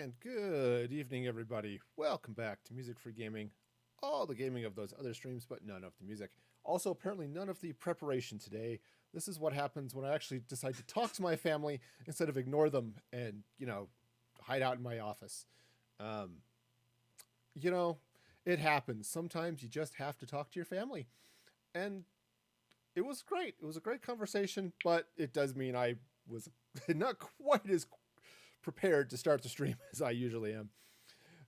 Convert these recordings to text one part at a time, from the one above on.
And good evening, everybody. Welcome back to Music for Gaming. All the gaming of those other streams, but none of the music. Also, apparently, none of the preparation today. This is what happens when I actually decide to talk to my family instead of ignore them and, hide out in my office. Um, you know, it happens. Sometimes you just have to talk to your family. And it was great. It was a great conversation, but it does mean I was not quite as prepared to start the stream as I usually am.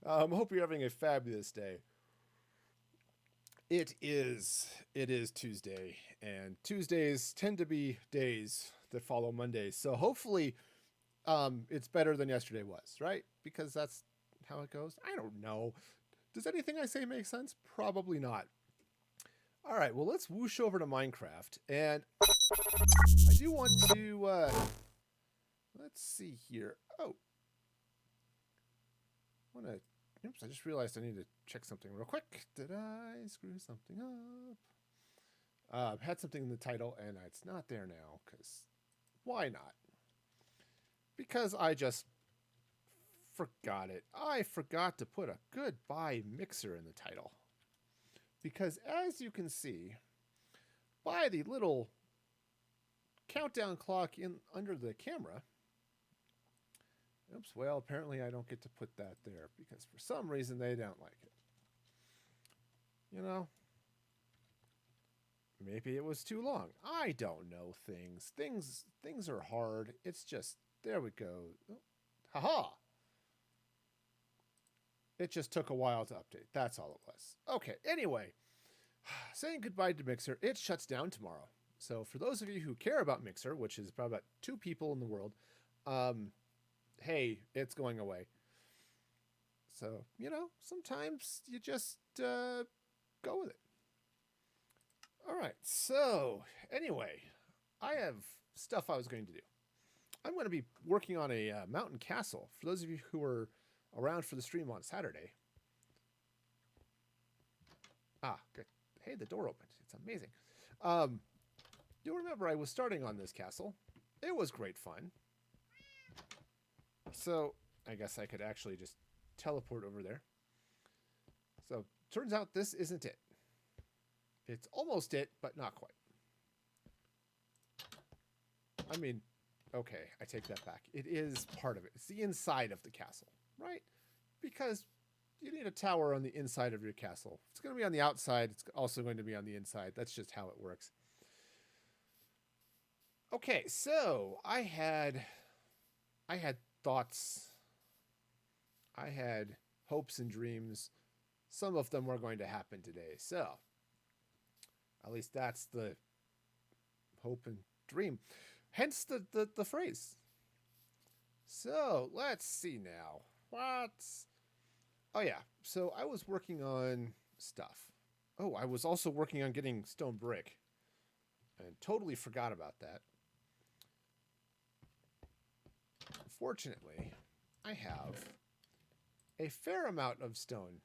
Hope you're having a fabulous day. It is Tuesday, and Tuesdays tend to be days that follow Mondays. So hopefully, it's better than yesterday was, right? Because that's how it goes. I don't know. Does anything I say make sense? Probably not. All right, well, let's whoosh over to Minecraft, and I do want to. Let's see here. Oh, I want to. Oops, I just realized I need to check something real quick. Did I screw something up? Had something in the title and it's not there now because why not? Because I just forgot it. I forgot to put a goodbye mixer in the title. Because as you can see by the little countdown clock in under the camera, oops, well, apparently I don't get to put that there because for some reason they don't like it. You know, maybe it was too long. I don't know things. Things are hard. It's just there we go. Oh, haha. It just took a while to update. That's all it was. Okay, anyway, saying goodbye to Mixer. It shuts down tomorrow. So for those of you who care about Mixer, which is probably about 2 people in the world, um, hey, it's going away. So, sometimes you just go with it. All right. So, anyway, I have stuff I was going to do. I'm going to be working on a mountain castle. For those of you who were around for the stream on Saturday. Ah, good. Hey, the door opened. It's amazing. Um, you'll remember I was starting on this castle. It was great fun. So I guess I could actually just teleport over there. So turns out this isn't it. It's almost it, but not quite. I mean, okay, I take that back. It is part of it. It's the inside of the castle, right? Because you need a tower on the inside of your castle. It's going to be on the outside. It's also going to be on the inside. That's just how it works. Okay, so I had thoughts. I had hopes and dreams. Some of them were going to happen today. So, at least that's the hope and dream. Hence the phrase. So, let's see now. What? Oh, yeah. So, I was working on stuff. Oh, I was also working on getting stone brick and totally forgot about that. Fortunately, I have a fair amount of stone.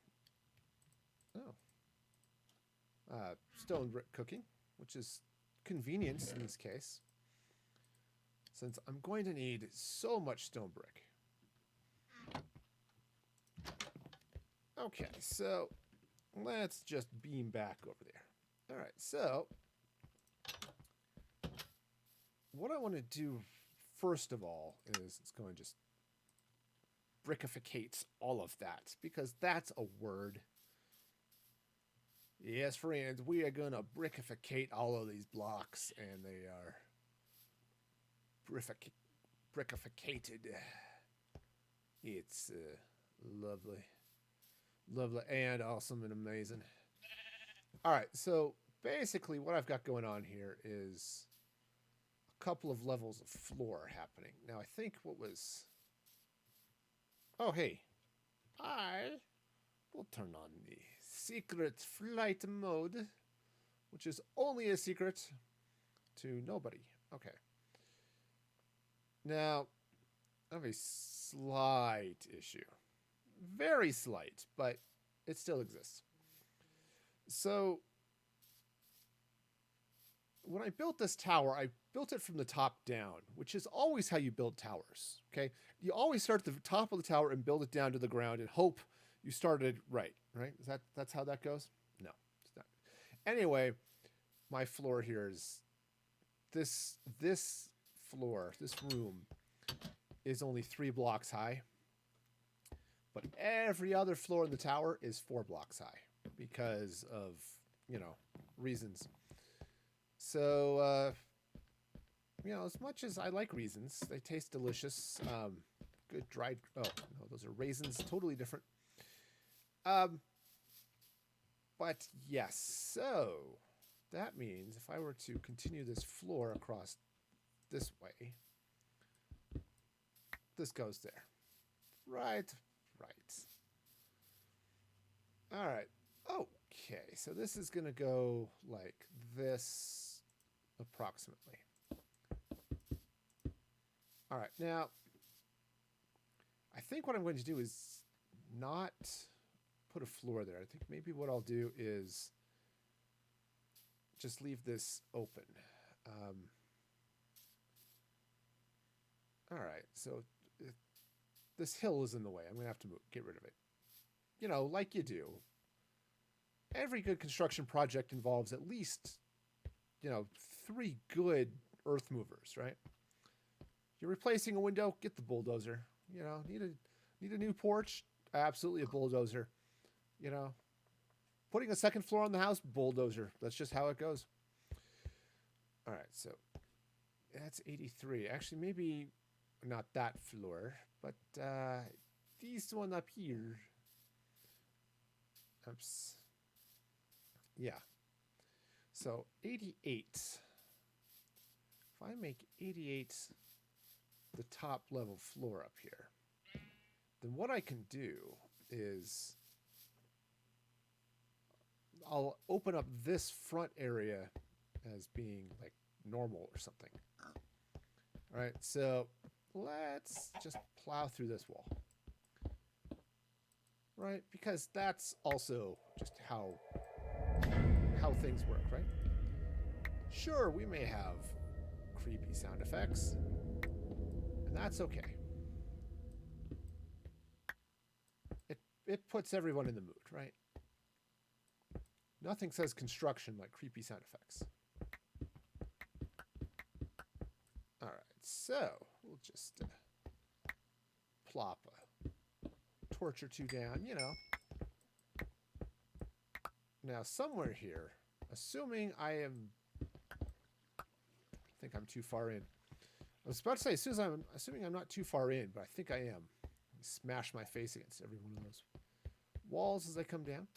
Oh, stone brick cooking, which is convenience in this case, since I'm going to need so much stone brick. Okay, so let's just beam back over there. All right, so what I want to do first of all is it's going to just brickificate all of that because that's a word. Yes, friends, we are going to brickificate all of these blocks, and they are brickificated. It's lovely. Lovely and awesome and amazing. All right, so basically what I've got going on here is a couple of levels of floor happening. Now, I think what was... Oh, hey. I will turn on the secret flight mode, which is only a secret to nobody. Okay. Now, I have a slight issue. Very slight, but it still exists. So, when I built this tower, I built it from the top down, which is always how you build towers. Okay, you always start at the top of the tower and build it down to the ground and hope you started right. Right? That's how that goes? No, it's not. Anyway, my floor here is this floor, this room is only 3 blocks high, but every other floor in the tower is 4 blocks high because of, reasons. So, as much as I like raisins, they taste delicious. Good dried. Oh no, those are raisins. Totally different. But yes. So that means if I were to continue this floor across this way, this goes there. Right. All right. Okay. So this is going to go like this approximately. All right. Now, I think what I'm going to do is not put a floor there. I think maybe what I'll do is just leave this open. All right. So this hill is in the way. I'm going to have to get rid of it. Like you do. Every good construction project involves at least, 3 good earth movers, right? You're replacing a window, get the bulldozer. Need a new porch, absolutely a bulldozer. Putting a second floor on the house, bulldozer. That's just how it goes. All right, so that's 83. Actually, maybe not that floor, but this one up here. Oops. Yeah. So 88. If I make 88 the top level floor up here, then what I can do is I'll open up this front area as being like normal or something. All right, so let's just plow through this wall. Right, because that's also just how things work, right? Sure, we may have creepy sound effects, and that's okay. It puts everyone in the mood, right? Nothing says construction like creepy sound effects. All right, so we'll just plop a torch or 2 down, Now, somewhere here, assuming I think I'm too far in. I was about to say, assuming I'm not too far in, but I think I am. Smash my face against every one of those walls as I come down.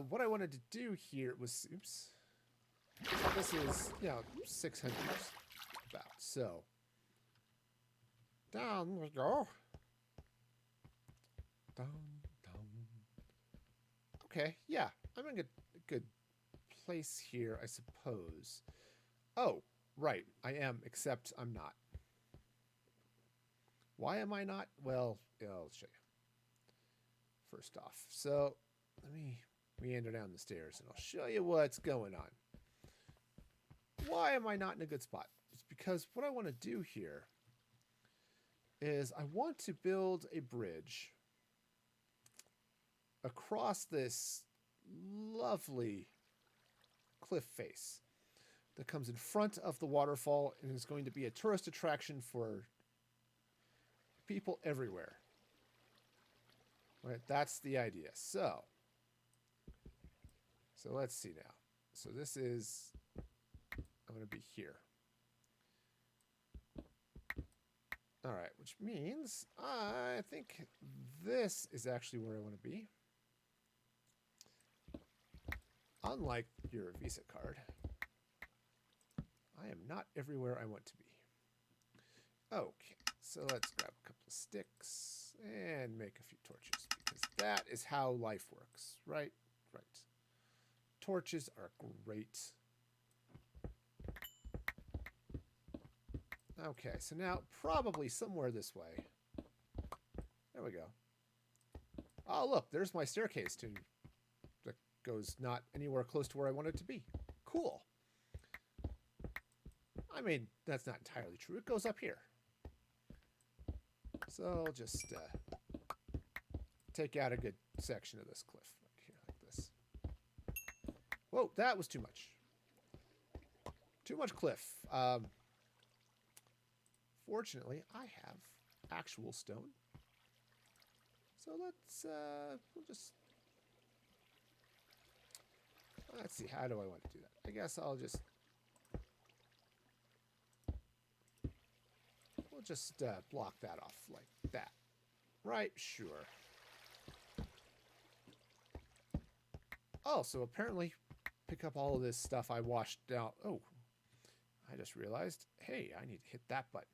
What I wanted to do here was, oops. This is, 600 about. So, down we go. Down. Okay, yeah, I'm in a good place here, I suppose. Oh, right, I am, except I'm not. Why am I not? Well, I'll show you. First off, so let me meander down the stairs and I'll show you what's going on. Why am I not in a good spot? It's because what I want to do here is I want to build a bridge across this lovely cliff face that comes in front of the waterfall and is going to be a tourist attraction for people everywhere. Right, that's the idea. So let's see now. So this is, I'm going to be here. All right, which means I think this is actually where I want to be. Unlike your Visa card, I am not everywhere I want to be. Okay, so let's grab a couple of sticks and make a few torches, because that is how life works, right? Right. Torches are great. Okay, so now probably somewhere this way. There we go. Oh, look, there's my staircase that goes not anywhere close to where I want it to be. Cool. I mean, that's not entirely true. It goes up here. So I'll just take out a good section of this cliff right here like this. Whoa, that was too much. Too much cliff. Fortunately, I have actual stone. So we'll just... Let's see, how do I want to do that? I guess I'll just... We'll just block that off like that. Right, sure. Oh, so apparently pick up all of this stuff I washed down. Oh, I just realized, hey, I need to hit that button.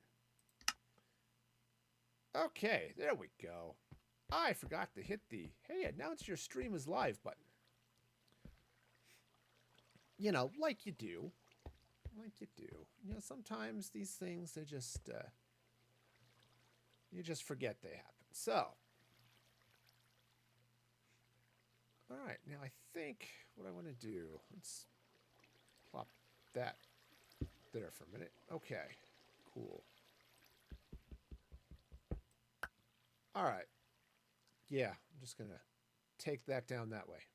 Okay, there we go. I forgot to hit the, hey, announce your stream is live button. You know, like you do. Like you do. You know, sometimes these things, they just, you just forget they happen. So, all right, now I think what I want to do, let's plop that there for a minute. Okay, cool. All right. Yeah, I'm just going to take that down that way.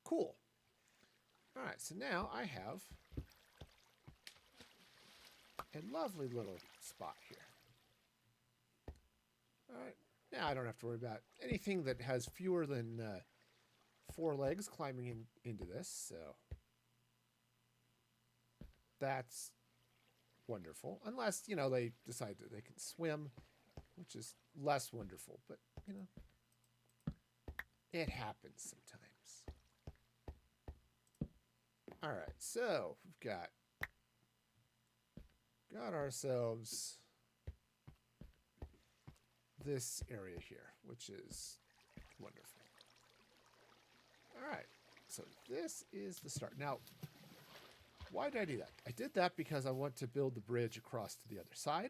Cool. All right, so now I have a lovely little spot here. All right, now I don't have to worry about anything that has fewer than 4 legs climbing into this, so that's wonderful. Unless, you know, they decide that they can swim, which is less wonderful, but, you know, it happens sometimes. All right, so we've got ourselves this area here, which is wonderful. All right, so this is the start. Now, why did I do that? I did that because I want to build the bridge across to the other side,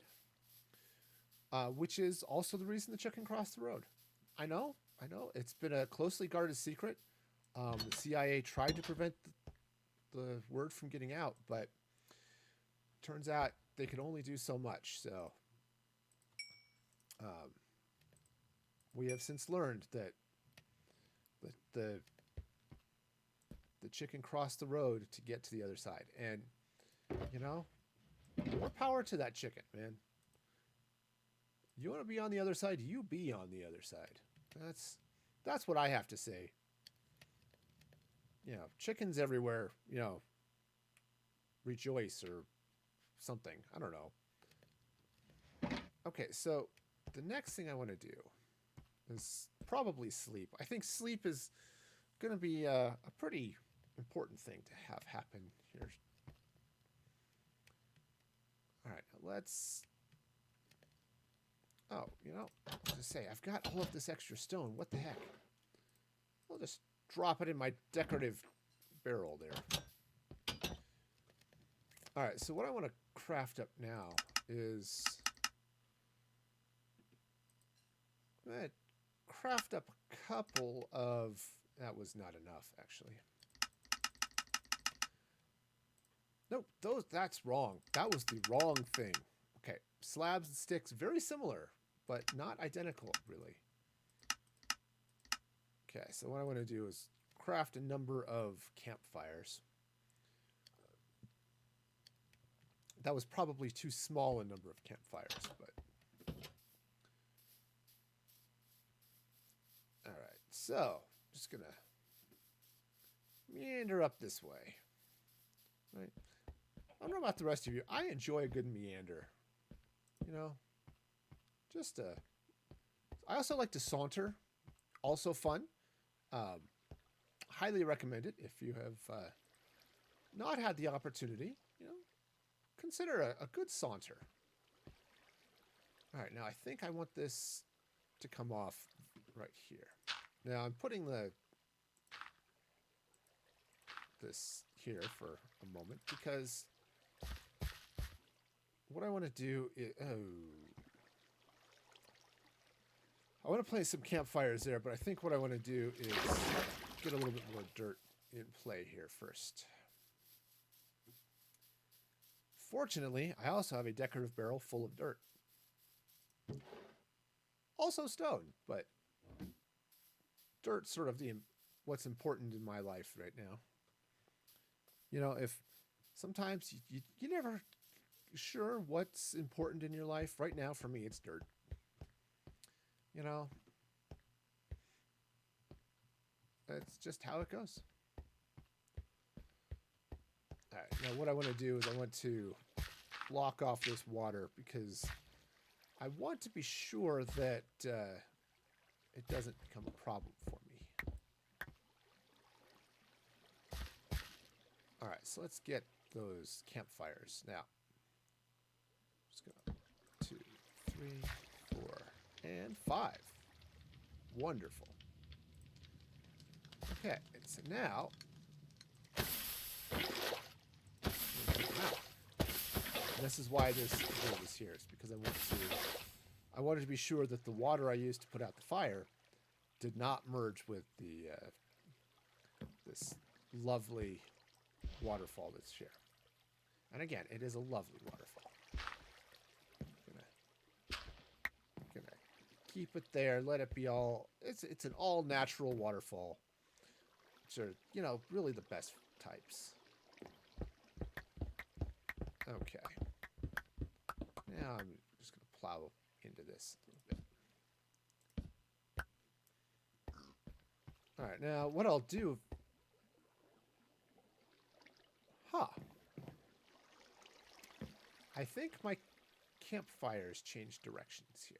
which is also the reason the chicken crossed the road. I know, it's been a closely guarded secret. The CIA tried to prevent the word from getting out, but turns out they could only do so much. So we have since learned that the chicken crossed the road to get to the other side, and you know, more power to that chicken, man. You want to be on the other side, you be on the other side. That's what I have to say. You know, chickens everywhere, you know, rejoice or something. I don't know. Okay, so the next thing I want to do is probably sleep. I think sleep is going to be a pretty important thing to have happen here. All right, now let's... Oh, you know, I'll just say, I've got all of this extra stone. What the heck? I'll just drop it in my decorative barrel there. All right, so what I want to craft up now is... I'm going to craft up a couple of... That was not enough, actually. Nope, that's wrong. That was the wrong thing. Okay, slabs and sticks, very similar, but not identical, really. Okay, so what I want to do is craft a number of campfires. That was probably too small a number of campfires, but... All right, so I'm just going to meander up this way. Right. I don't know about the rest of you. I enjoy a good meander. You know, just I also like to saunter. Also fun. Highly recommend it if you have not had the opportunity. You know, consider a good saunter. All right, now I think I want this to come off right here. Now I'm putting this here for a moment because what I want to do is... I want to place some campfires there, but I think what I want to do is get a little bit more dirt in play here first. Fortunately, I also have a decorative barrel full of dirt. Also stone, but dirt's sort of what's important in my life right now. You know, if sometimes you never sure what's important in your life. Right now, for me, it's dirt. You know, that's just how it goes. All right, now what I want to do is I want to block off this water because I want to be sure that it doesn't become a problem for me. All right, so let's get those campfires now. Just go 2, 3, 4, and 5. Wonderful. Okay, so now this is why this build is here. It's because I wanted to be sure that the water I used to put out the fire did not merge with the this lovely waterfall that's here. And again, it is a lovely waterfall. Gonna keep it there. Let it be all. It's an all natural waterfall, which are, you know, really the best types. Okay. Now I'm just going to plow into this a little bit. All right, now what I'll do... I think my campfires changed directions here.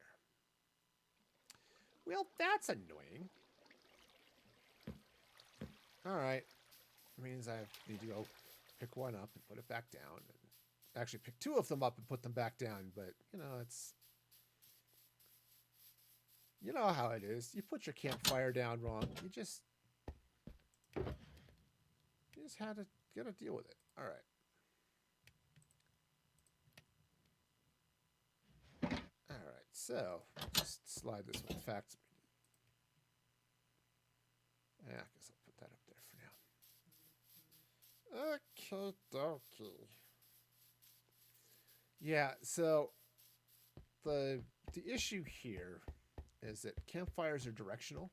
Well, that's annoying. All right. It means I need to go pick one up and put it back down. And actually pick 2 of them up and put them back down. But, you know, it's... You know how it is. You put your campfire down wrong. You just had to get a deal with it. All right. All right. So just slide this one. In fact, yeah, I guess I'll put that up there for now. Okay, dokie. Yeah. So the issue here is that campfires are directional,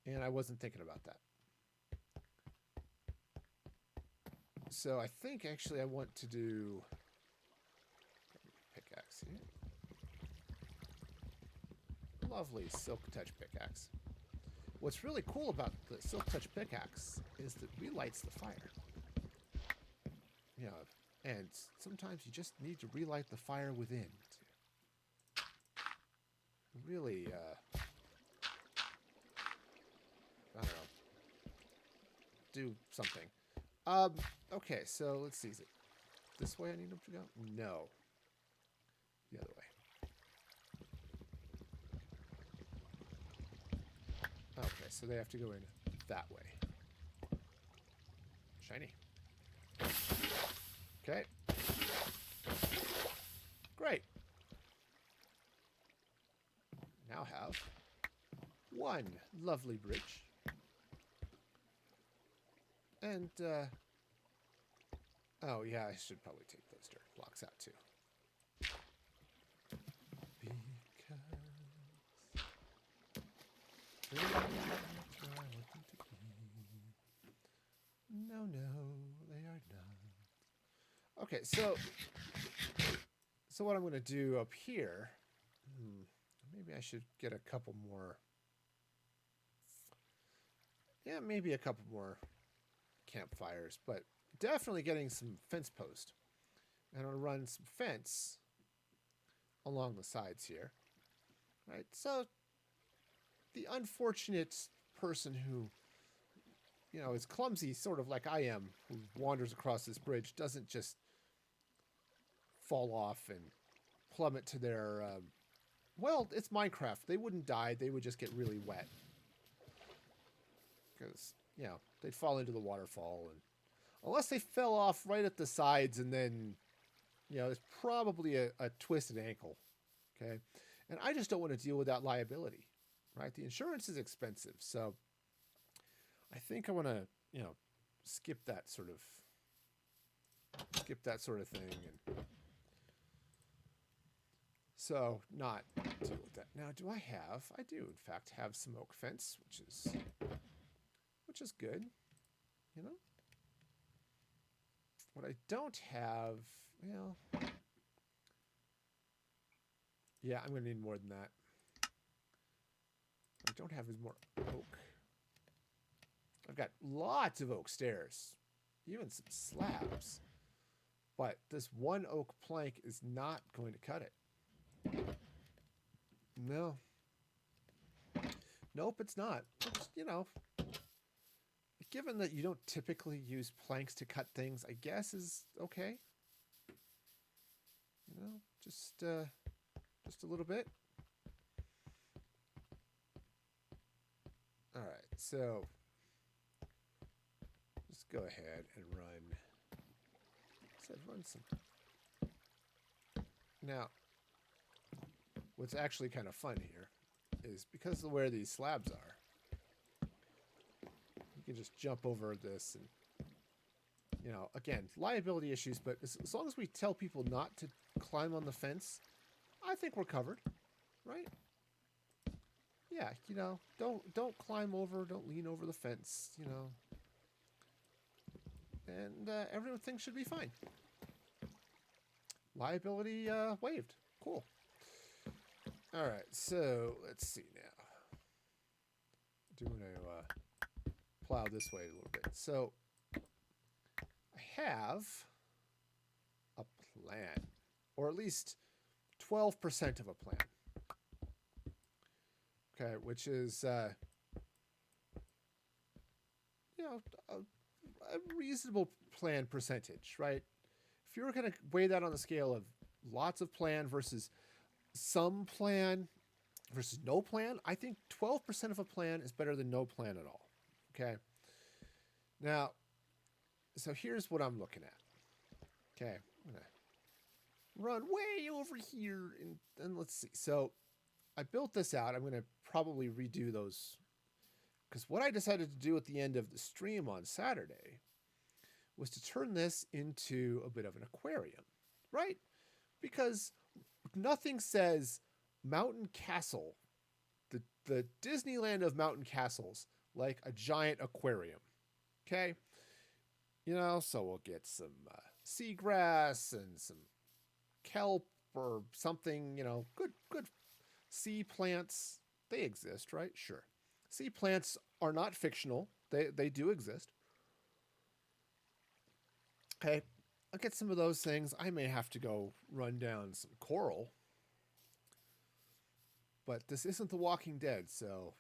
and I wasn't thinking about that. So I think actually I want to do pickaxe here. Lovely Silk Touch pickaxe. What's really cool about the Silk Touch pickaxe is that it relights the fire. You know, and sometimes you just need to relight the fire within to really, I don't know, do something. Okay, so let's see. Is it this way I need them to go? No. The other way. Okay, so they have to go in that way. Shiny. Okay. Great. Now have one lovely bridge. And, oh yeah, I should probably take those dirt blocks out too. No, they are not. Okay, so what I'm going to do up here, maybe I should get a couple more. Yeah, maybe a couple more campfires, but definitely getting some fence post. And I'll run some fence along the sides here. Right, so the unfortunate person who, you know, is clumsy, sort of like I am, who wanders across this bridge, doesn't just fall off and plummet to their, well, it's Minecraft. They wouldn't die. They would just get really wet. Because, you know, they'd fall into the waterfall. And unless they fell off right at the sides and then, you know, it's probably a twisted ankle. Okay? And I just don't want to deal with that liability. Right? The insurance is expensive. So I think I want to, you know, skip that sort of skip that sort of thing. And so not deal with that. Now, do I have? I do, in fact, have some oak fence, which is good. You know, what I don't have, well, yeah, I'm going to need more than that. What I don't have is more oak. I've got lots of oak stairs, even some slabs, but this one oak plank is not going to cut it. No. Nope, it's not. Which, you know, given that you don't typically use planks to cut things, I guess is okay. You know, just a little bit. All right, so just go ahead and run. Said run some. Now, what's actually kind of fun here is because of where these slabs are, you can just jump over this and, you know, again, liability issues, but as long as we tell people not to climb on the fence, I think we're covered, right? Yeah, you know, don't climb over, don't lean over the fence, you know, and everything should be fine. Liability waived. Cool. All right, so let's see now. I do want to plow this way a little bit. So I have a plan, or at least 12% of a plan. Okay, which is, you know, a reasonable plan percentage, right? If you were going to weigh that on the scale of lots of plan versus some plan versus no plan, I think 12% of a plan is better than no plan at all. Okay. Now, so here's what I'm looking at. Okay. I'm going to run way over here and let's see. So I built this out. I'm going to probably redo those because what I decided to do at the end of the stream on Saturday was to turn this into a bit of an aquarium, right? Because nothing says mountain castle, the Disneyland of mountain castles, like a giant aquarium. Okay, you know, so we'll get some seagrass and some kelp or something. You know, good sea plants. They exist, right? Sure. Sea plants are not fictional. They do exist. Okay, I'll get some of those things. I may have to go run down some coral. But this isn't The Walking Dead, so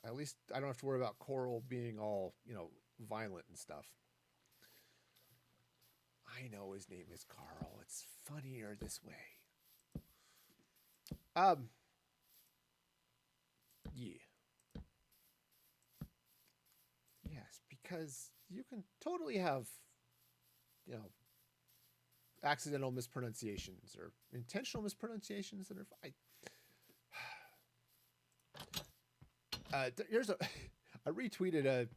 at least I don't have to worry about coral being all, you know, violent and stuff. I know his name is Carl. It's funnier this way. Yeah. Yes, because you can totally have, you know, accidental mispronunciations or intentional mispronunciations that are fine. Here's I retweeted a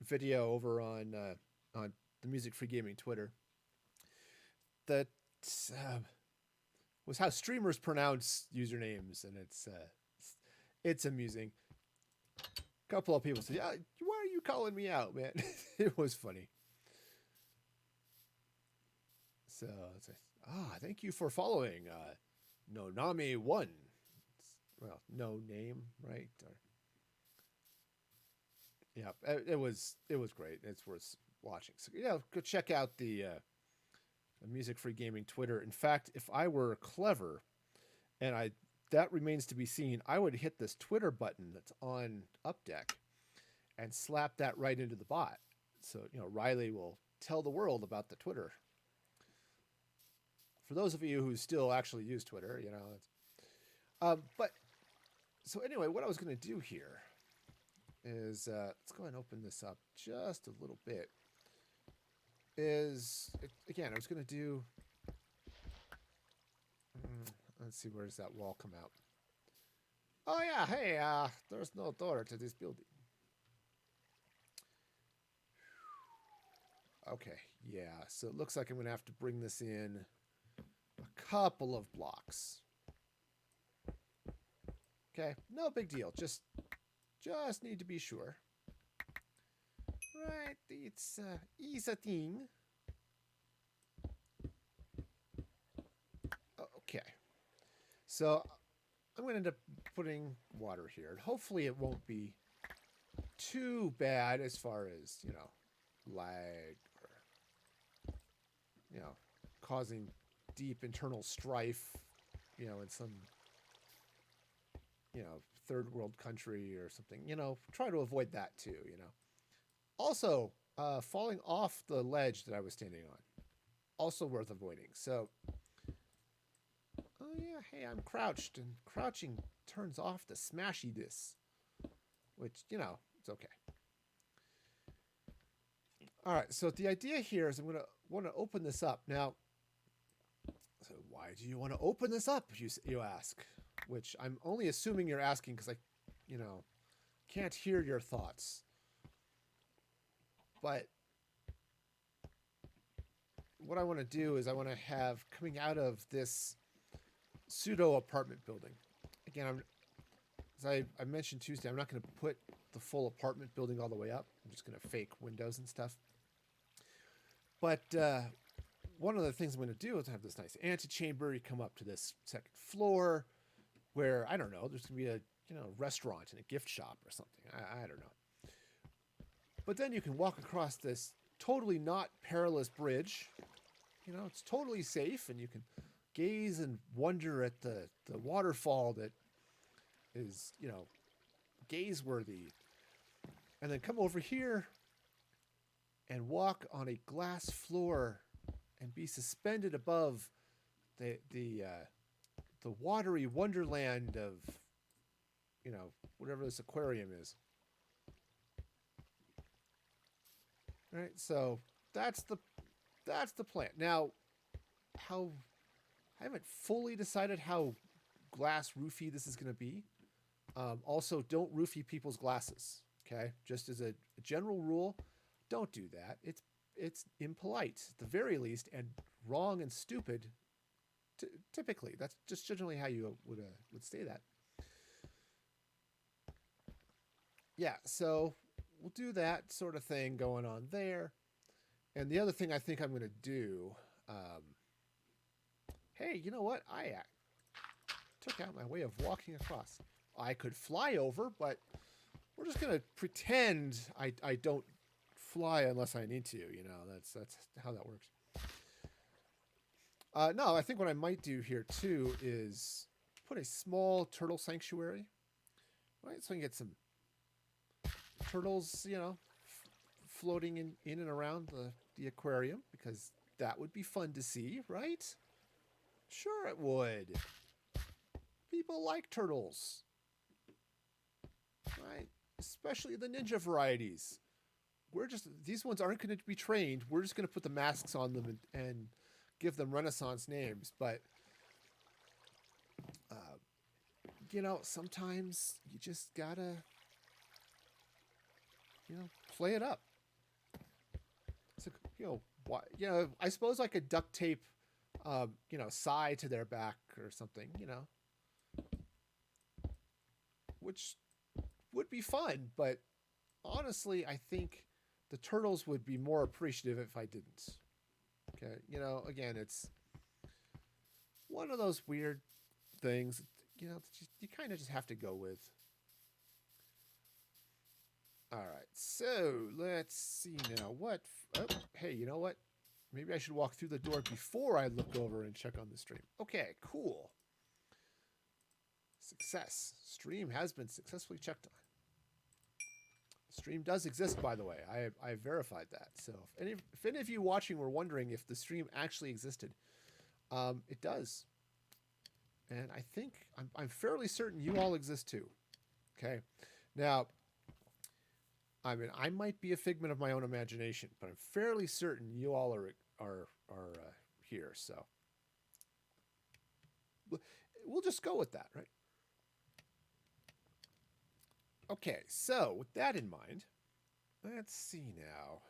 video over on the Music Free Gaming Twitter that was how streamers pronounce usernames, and it's amusing. A couple of people said, "Yeah, why are you calling me out, man?" It was funny. So it's thank you for following Nonami1. Well, no name, right? Or, yeah, it was great. It's worth watching. So yeah, go check out the Music Free Gaming Twitter. In fact, if I were clever, and that remains to be seen, I would hit this Twitter button that's on Updeck and slap that right into the bot. So, you know, Riley will tell the world about the Twitter. For those of you who still actually use Twitter, you know, but so anyway, what I was going to do here is let's go ahead and open this up just a little bit. Again, I was going to do. Let's see, where does that wall come out? Oh yeah, hey, there's no door to this building. Okay, Yeah, so it looks like I'm going to have to bring this in a couple of blocks. Okay, no big deal. Just need to be sure. Right, it's easy thing. Okay, so I'm going to end up putting water here, and hopefully it won't be too bad as far as, you know, lag or, you know, causing deep internal strife, you know, in some, you know, third world country or something. You know, try to avoid that too, you know. Also, falling off the ledge that I was standing on, also worth avoiding. So, oh yeah, hey, I'm crouched, and crouching turns off the smashiness, which, you know, it's okay. All right, so the idea here is I'm going to want to open this up. Now, so why do you want to open this up, you ask? Which I'm only assuming you're asking because I, you know, can't hear your thoughts. But what I want to do is I want to have coming out of this pseudo apartment building. Again, as I mentioned Tuesday, I'm not going to put the full apartment building all the way up. I'm just going to fake windows and stuff. But one of the things I'm going to do is have this nice antechamber. You come up to this second floor where, I don't know, there's going to be a, you know, restaurant and a gift shop or something. I don't know. But then you can walk across this totally not perilous bridge. You know, it's totally safe, and you can gaze and wonder at the waterfall that is, you know, gaze-worthy. And then come over here and walk on a glass floor and be suspended above the watery wonderland of, you know, whatever this aquarium is. All right, so that's the plan. Now, I haven't fully decided how glass roofy this is going to be. Also, don't roofie people's glasses. Okay, just as a general rule, don't do that. It's impolite at the very least, and wrong and stupid. Typically, that's just generally how you would say that. Yeah, so we'll do that sort of thing going on there. And the other thing I think I'm going to do, hey, you know what? I took out my way of walking across. I could fly over, but we're just going to pretend I don't fly unless I need to. You know, that's how that works. No, I think what I might do here too is put a small turtle sanctuary, right? So I can get some turtles, you know, floating in and around the aquarium, because that would be fun to see, right? Sure it would. People like turtles, right? Especially the ninja varieties. These ones aren't going to be trained. We're just going to put the masks on them and give them Renaissance names. But, you know, sometimes you just gotta, you know, play it up. So, you know, I suppose I could duct tape, you know, Psy to their back or something, you know, which would be fun. But honestly, I think the turtles would be more appreciative if I didn't. Okay, you know, again, it's one of those weird things, you know, you kind of just have to go with. All right, so let's see now. Oh, hey, you know what? Maybe I should walk through the door before I look over and check on the stream. Okay, cool. Success. Stream has been successfully checked on. Stream does exist, by the way. I verified that. So if any of you watching were wondering if the stream actually existed, it does. And I think I'm fairly certain you all exist too. Okay. Now, I mean, I might be a figment of my own imagination, but I'm fairly certain you all are here. So we'll just go with that, right? Okay, so with that in mind, let's see now.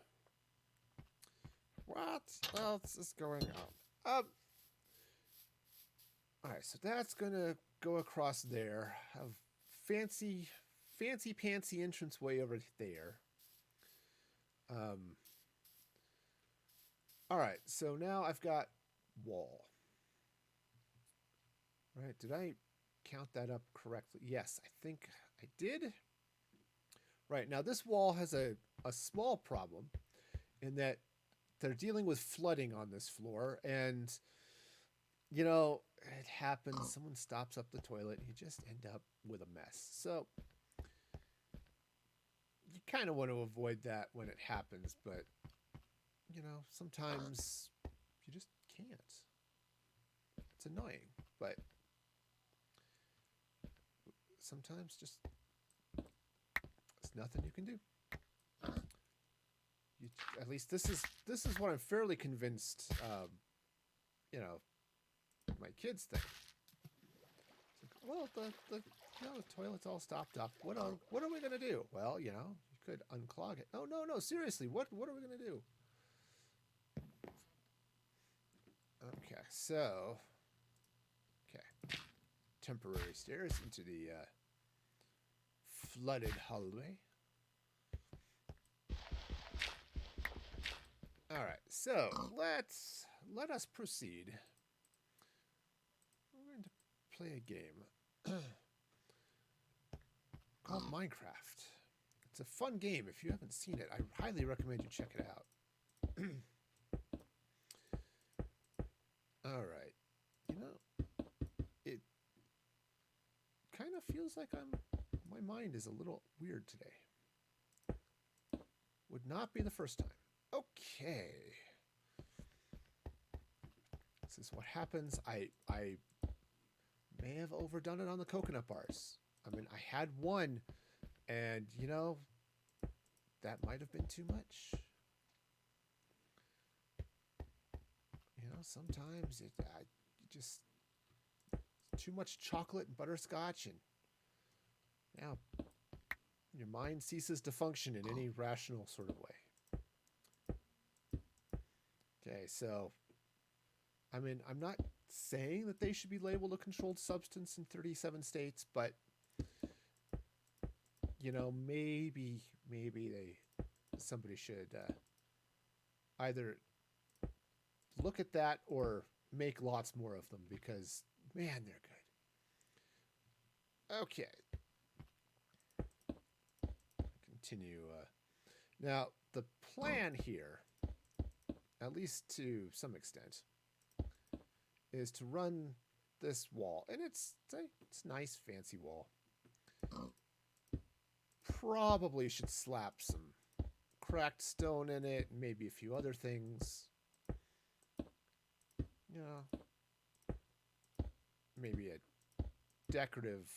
What else is going on? All right, so that's gonna go across there. Have fancy, fancy pantsy entranceway over there. Um. All right, so now I've got wall. Right? Did I count that up correctly? Yes, I think I did. Right now, this wall has a small problem in that they're dealing with flooding on this floor, and it happens. Someone stops up the toilet, and you just end up with a mess. So you kind of want to avoid that when it happens, but sometimes you just can't. It's annoying, but sometimes just there's nothing you can do. At least this is what I'm fairly convinced. My kids think. Well, the toilet's all stopped up. What are we gonna do? Well, you could unclog it. No, seriously, what are we gonna do? Okay, so temporary stairs into the flooded hallway. All right, so let us proceed. We're going to play a game called Minecraft. It's a fun game. If you haven't seen it, I highly recommend you check it out. All right, it kind of feels like my mind is a little weird today. Would not be the first time. Okay. This is what happens. I may have overdone it on the coconut bars. I mean, I had one, and that might have been too much. Sometimes you just too much chocolate and butterscotch, and now your mind ceases to function in any rational sort of way. Okay, so I mean, I'm not saying that they should be labeled a controlled substance in 37 states, but maybe somebody should either look at that or make lots more of them, because man, they're good. Okay. Continue. Now, the plan here, at least to some extent, is to run this wall. And it's nice, fancy wall. Probably should slap some cracked stone in it, and maybe a few other things. Maybe a decorative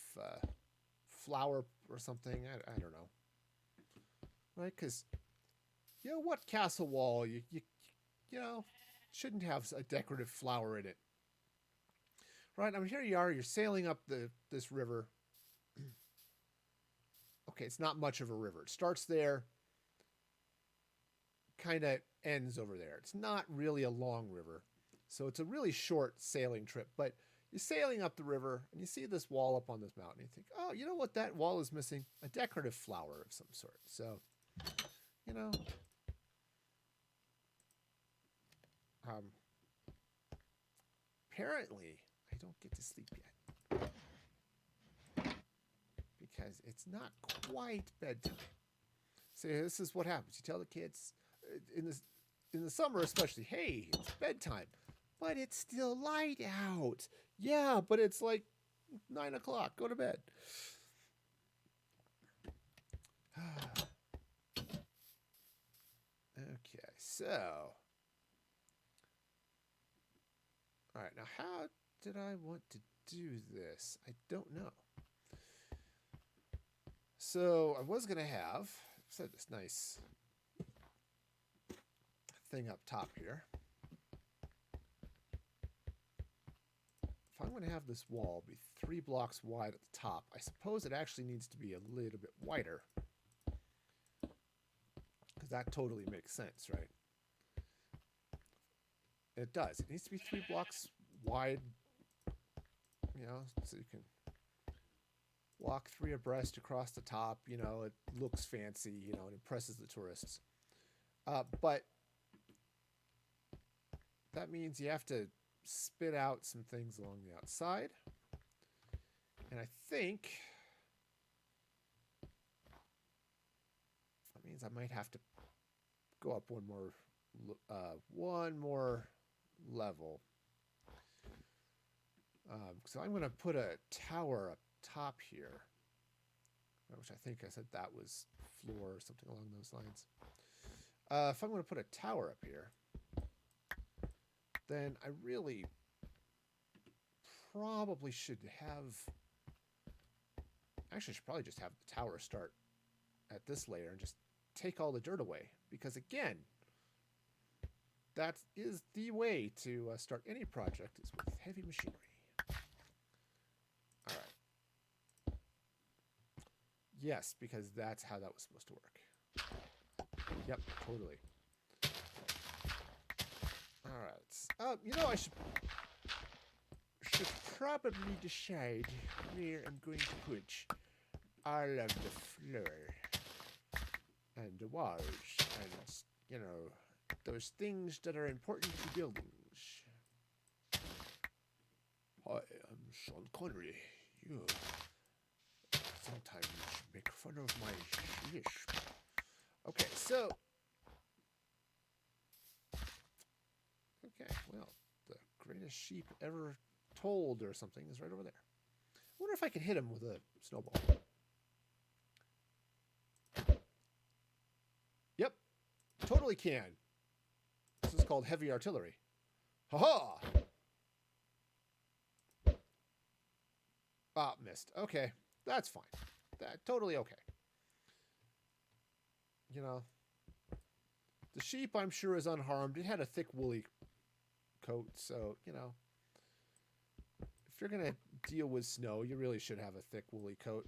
flower or something. I don't know. Right? Because, what castle wall you shouldn't have a decorative flower in it. Right? I mean, here you are. You're sailing up this river. Okay, it's not much of a river. It starts there, kind of ends over there. It's not really a long river. So it's a really short sailing trip, but you're sailing up the river and you see this wall up on this mountain. You think, oh, you know what that wall is missing? A decorative flower of some sort. So, apparently I don't get to sleep yet because it's not quite bedtime. So this is what happens. You tell the kids in the summer especially, hey, it's bedtime. But it's still light out. Yeah, but it's like 9 o'clock. Go to bed. Okay, so. All right, now how did I want to do this? I don't know. So I was going to have this nice thing up top here. If I'm going to have this wall be 3 blocks wide at the top, I suppose it actually needs to be a little bit wider. Because that totally makes sense, right? It does. It needs to be 3 blocks wide, you know, so you can walk 3 abreast across the top. You know, it looks fancy, you know, it impresses the tourists. But that means you have to spit out some things along the outside. And I think that means I might have to go up one more level. So I'm going to put a tower up top here, which I think I said that was floor or something along those lines. If I'm going to put a tower up here, then I really probably should have... Actually, I should probably just have the tower start at this layer and just take all the dirt away. Because again, that is the way to start any project, is with heavy machinery. All right. Yes, because that's how that was supposed to work. Yep, totally. All right. You know, I should probably decide where I'm going to put all of the floor and the walls and, you know, those things that are important to buildings. Hi, I'm Sean Connery. You sometimes make fun of my lisp. Okay, so... Okay, well, the greatest sheep ever told or something is right over there. I wonder if I can hit him with a snowball. Yep, totally can. This is called heavy artillery. Ha-ha! Ah, missed. Okay, that's fine. That totally okay. You know, the sheep, I'm sure, is unharmed. It had a thick woolly coat, so, you know, if you're going to deal with snow, you really should have a thick woolly coat.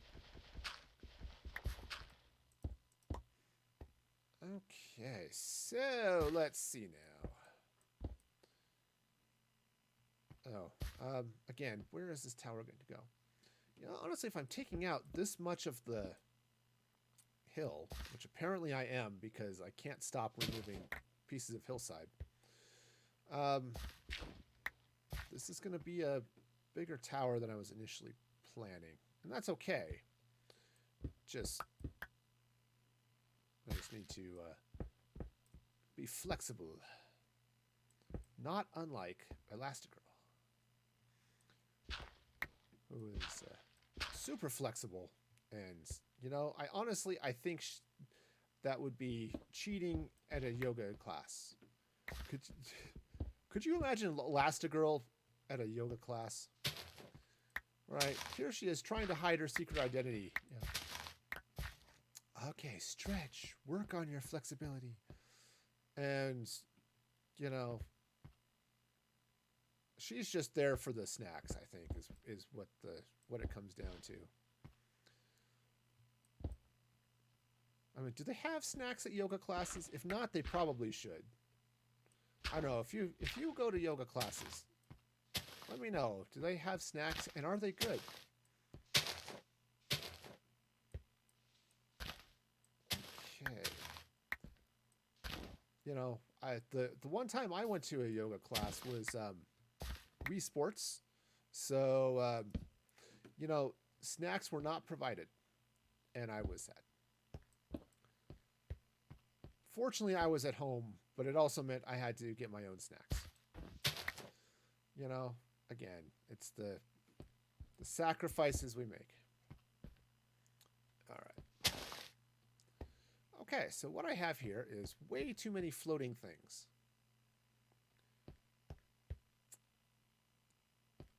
Okay, so let's see now. Oh, again, where is this tower going to go? You know, honestly, if I'm taking out this much of the hill, which apparently I am because I can't stop removing pieces of hillside, this is going to be a bigger tower than I was initially planning. And that's okay. I just need to be flexible. Not unlike Elastigirl, who is super flexible. And, you know, I think that would be cheating at a yoga class. Could you imagine Elastigirl at a yoga class? Right, here she is trying to hide her secret identity. Yeah. Okay, stretch. Work on your flexibility. And, you know, she's just there for the snacks, I think, is what it comes down to. I mean, do they have snacks at yoga classes? If not, they probably should. I don't know, if you go to yoga classes, let me know. Do they have snacks, and are they good? Okay. You know, the one time I went to a yoga class was Wii Sports. So, you know, snacks were not provided, and I was sad. Fortunately, I was at home, but it also meant I had to get my own snacks. You know, again, it's the sacrifices we make. All right. Okay, so what I have here is way too many floating things.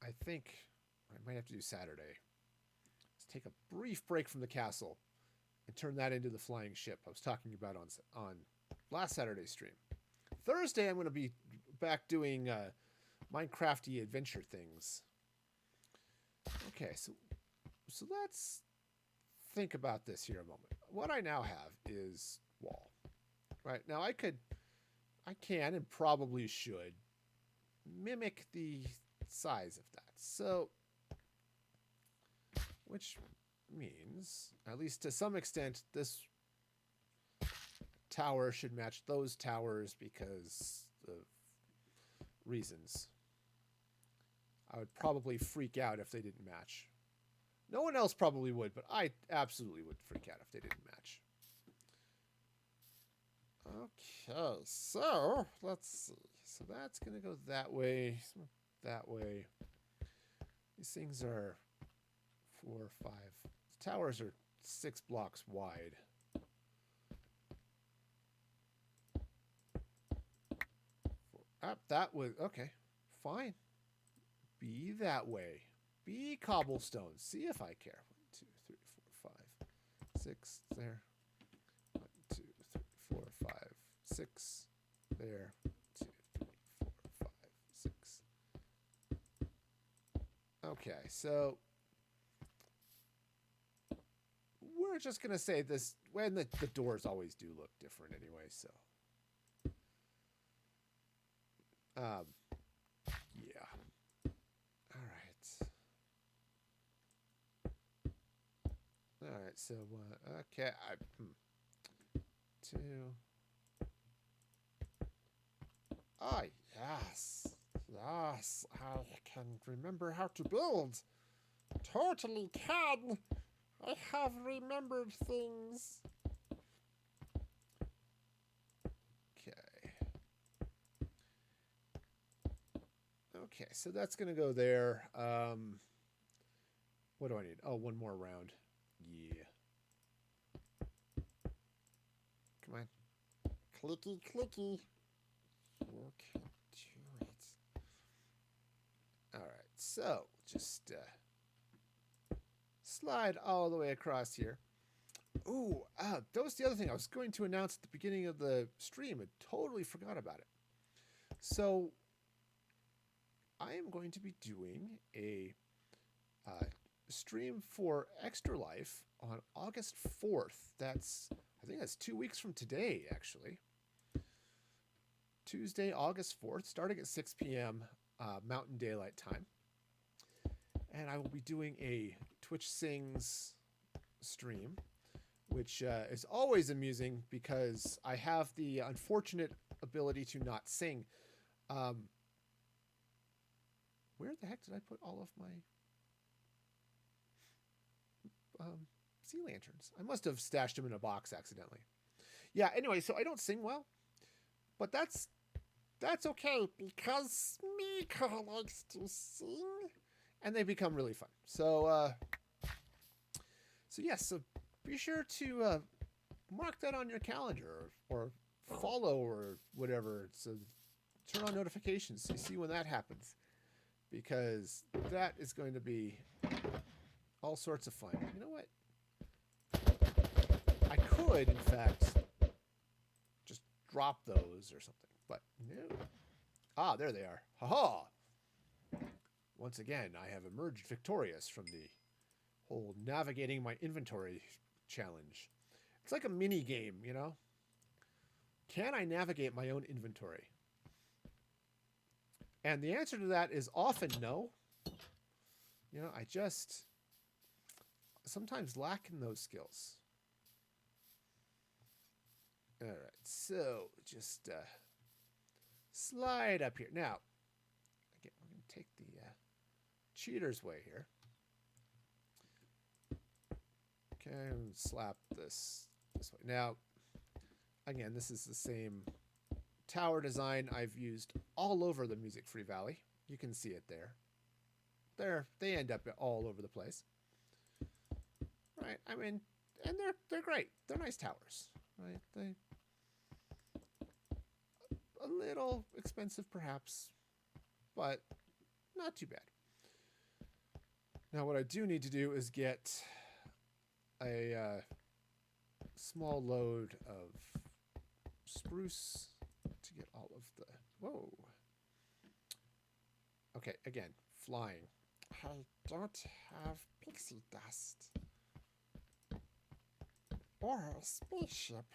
I think I might have to do Saturday. Let's take a brief break from the castle and turn that into the flying ship I was talking about on last Saturday's stream. Thursday, I'm going to be back doing Minecrafty adventure things. Okay, so let's think about this here a moment. What I now have is wall. Right, now I can and probably should mimic the size of that. So, which means, at least to some extent, this tower should match those towers because of reasons. I would probably freak out if they didn't match. No one else probably would, but I absolutely would freak out if they didn't match. Okay, so let's see. So that's going to go that way, that way. These things are 4 or 5. The towers are 6 blocks wide. That was, okay, fine. Be that way. Be cobblestone. See if I care. 1, 2, 3, 4, 5, 6. There. 1, 2, 3, 4, 5, 6. There. 2, 3, 4, 5, 6. Okay, so we're just gonna say this when the doors always do look different anyway. So, yeah. All right, so, okay, 2. Oh, yes. Yes, I can remember how to build. Totally can. I have remembered things. Okay. Okay, so that's going to go there. What do I need? Oh, one more round. Yeah. Come on. Clicky, clicky. You can do it. All right, so just slide all the way across here. Ooh, that was the other thing I was going to announce at the beginning of the stream. I totally forgot about it. So I am going to be doing a stream for Extra Life on August 4th. I think that's 2 weeks from today, actually. Tuesday, August 4th, starting at 6 p.m. Mountain Daylight Time. And I will be doing a Twitch Sings stream, which is always amusing because I have the unfortunate ability to not sing. Where the heck did I put all of my sea lanterns? I must have stashed them in a box accidentally. Yeah, anyway, so I don't sing well, but that's okay because Mika likes to sing, and they become really fun. So, yes, so be sure to mark that on your calendar or follow or whatever. So turn on notifications so you see when that happens, because that is going to be all sorts of fun. You know what? I could, in fact, just drop those or something, but no. Ah, there they are. Ha-ha! Once again, I have emerged victorious from the whole navigating my inventory challenge. It's like a mini game, you know? Can I navigate my own inventory? And the answer to that is often no. You know, I just sometimes lack in those skills. All right, so just slide up here. Now, again, we're going to take the cheater's way here. Okay, and slap this way. Now, again, this is the same tower design I've used all over the Music Free Valley. You can see it there. They end up all over the place. Right? I mean, and they're great. They're nice towers, right? They a little expensive perhaps, but not too bad. Now what I do need to do is get a small load of spruce to get all of the... Whoa. Okay, again, flying. I don't have pixie dust. Or a spaceship.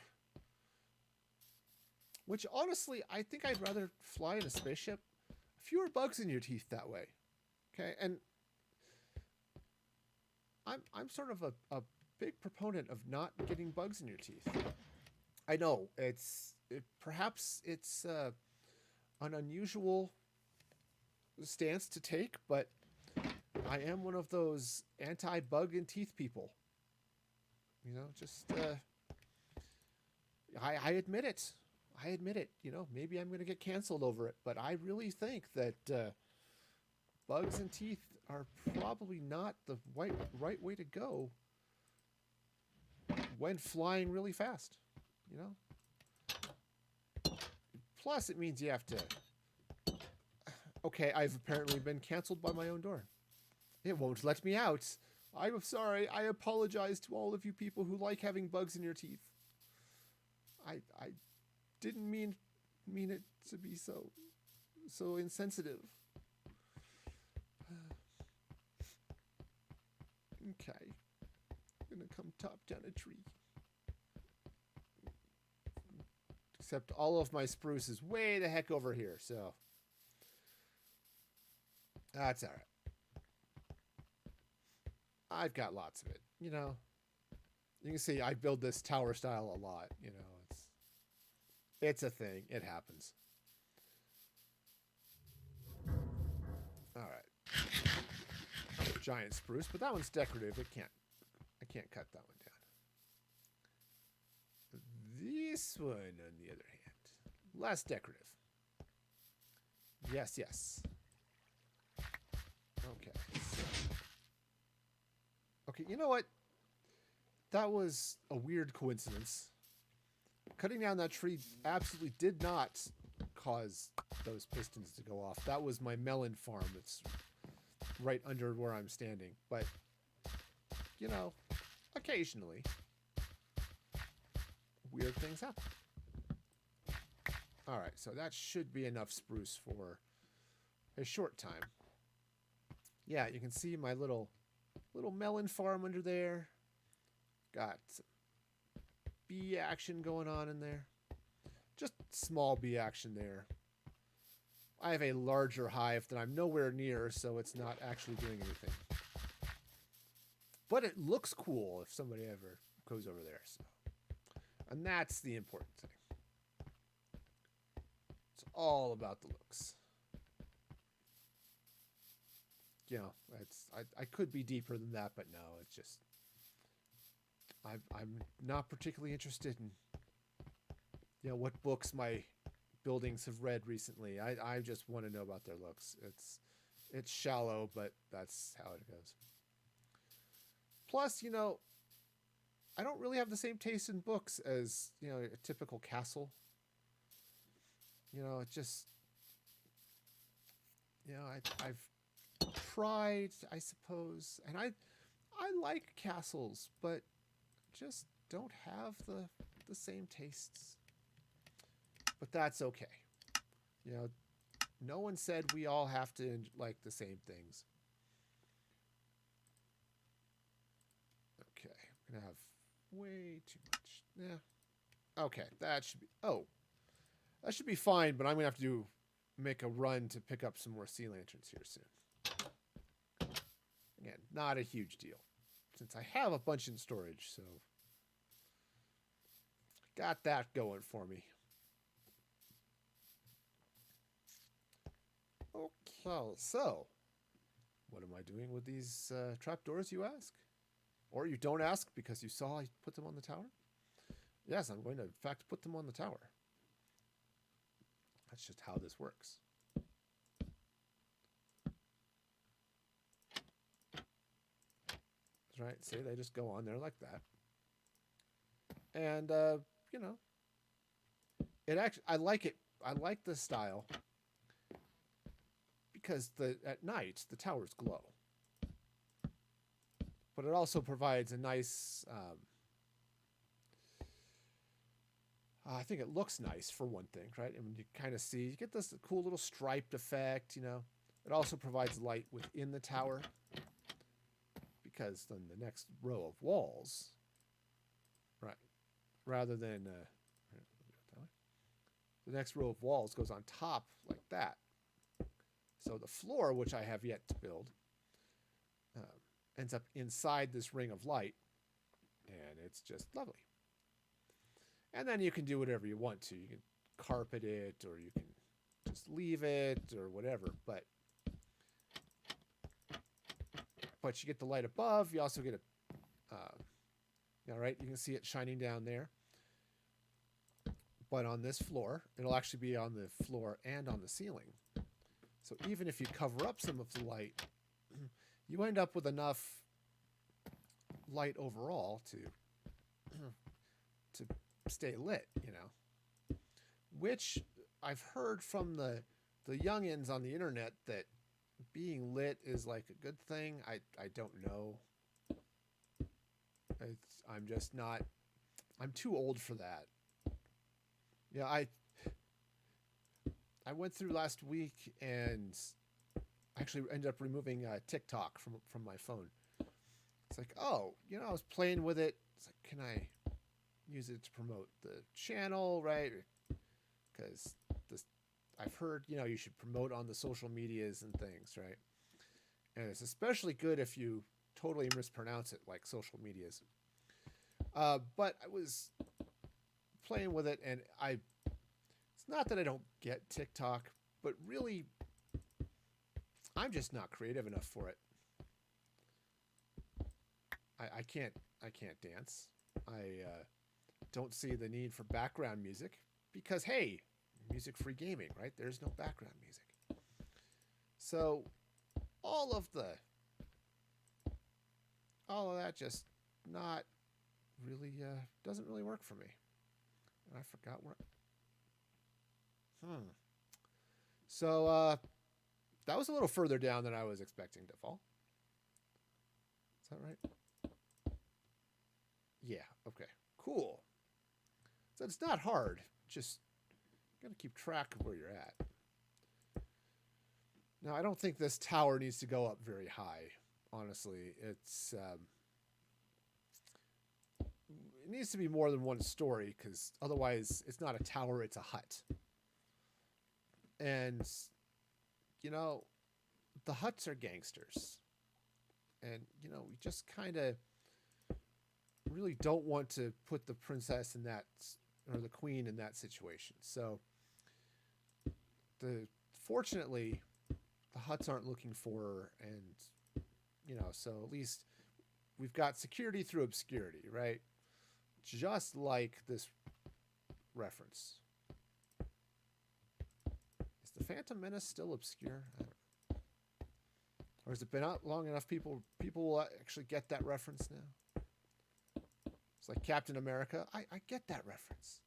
Which, honestly, I think I'd rather fly in a spaceship. I fewer bugs in your teeth that way. Okay, and I'm sort of a big proponent of not getting bugs in your teeth. I know perhaps it's an unusual stance to take, but I am one of those anti-bug in teeth people. You know, just I admit it. I admit it. You know, maybe I'm going to get canceled over it, but I really think that bugs in teeth are probably not the right way to go when flying really fast. You know. Plus, it means you have to. Okay, I've apparently been canceled by my own door. It won't let me out. I'm sorry. I apologize to all of you people who like having bugs in your teeth. I didn't mean it to be so insensitive. Okay. I'm gonna come top down a tree. Except all of my spruce is way the heck over here, so that's alright. I've got lots of it, you know. You can see I build this tower style a lot, you know. It's a thing. It happens. Alright. Giant spruce, but that one's decorative. I can't cut that one down. This one, on the other hand, less decorative. Yes, yes. Okay. Okay, you know what? That was a weird coincidence. Cutting down that tree absolutely did not cause those pistons to go off. That was my melon farm. It's right under where I'm standing. But, you know, occasionally, weird things happen. Alright, so that should be enough spruce for a short time. Yeah, you can see my little melon farm under there. Got some bee action going on in there. Just small bee action there. I have a larger hive that I'm nowhere near, so it's not actually doing anything. But it looks cool if somebody ever goes over there. So. And that's the important thing. It's all about the looks. You know, I could be deeper than that, but no, it's just I'm not particularly interested in, you know, what books my buildings have read recently. I just want to know about their looks. It's shallow, but that's how it goes. Plus, you know, I don't really have the same taste in books as, you know, a typical castle. You know, it just, you know, I've tried, I suppose, and I like castles, but just don't have the same tastes. But that's okay. You know, no one said we all have to like the same things. Okay, I'm gonna have way too much. Yeah. Okay, that should be. Oh, that should be fine. But I'm gonna have to make a run to pick up some more sea lanterns here soon. Again, not a huge deal, since I have a bunch in storage. So got that going for me. Okay, so what am I doing with these trapdoors, you ask? Or you don't ask because you saw I put them on the tower? Yes, I'm going to, in fact, put them on the tower. That's just how this works. That's right. See, they just go on there like that. And, you know, it actually, I like it. I like the style because at night the towers glow. But it also provides a nice, I think it looks nice for one thing, right? I mean, you kind of see, you get this cool little striped effect, you know. It also provides light within the tower because then the next row of walls, right, rather than the next row of walls goes on top like that. So the floor, which I have yet to build, ends up inside this ring of light, and it's just lovely. And then you can do whatever you want to. You can carpet it, or you can just leave it, or whatever. But you get the light above. You also get all right, you can see it shining down there. But on this floor, it'll actually be on the floor and on the ceiling. So even if you cover up some of the light, you end up with enough light overall to stay lit, you know. Which I've heard from the youngins on the internet that being lit is like a good thing. I don't know. I'm just not. I'm too old for that. Yeah, I went through last week and actually ended up removing TikTok from my phone. It's like, oh, you know, I was playing with it. It's like, can I use it to promote the channel, right? Because I've heard, you know, you should promote on the social medias and things, right? And it's especially good if you totally mispronounce it, like social medias. But I was playing with it, and it's not that I don't get TikTok, but really, I'm just not creative enough for it. I can't dance. I don't see the need for background music because, hey, music-free gaming, right? There's no background music. So all of that just not really doesn't really work for me. And I forgot where. So that was a little further down than I was expecting to fall. Is that right? Yeah. Okay. Cool. So it's not hard. Just got to keep track of where you're at. Now, I don't think this tower needs to go up very high. Honestly, it needs to be more than one story because otherwise it's not a tower, it's a hut. And, you know, the huts are gangsters. And, you know, we just kind of really don't want to put the princess in that, or the queen in that situation. So, fortunately, the huts aren't looking for her, and, you know, so at least we've got security through obscurity, right? Just like this reference. Is the Phantom Menace still obscure? I don't know. Or has it been out long enough people will actually get that reference now? It's like Captain America. I get that reference.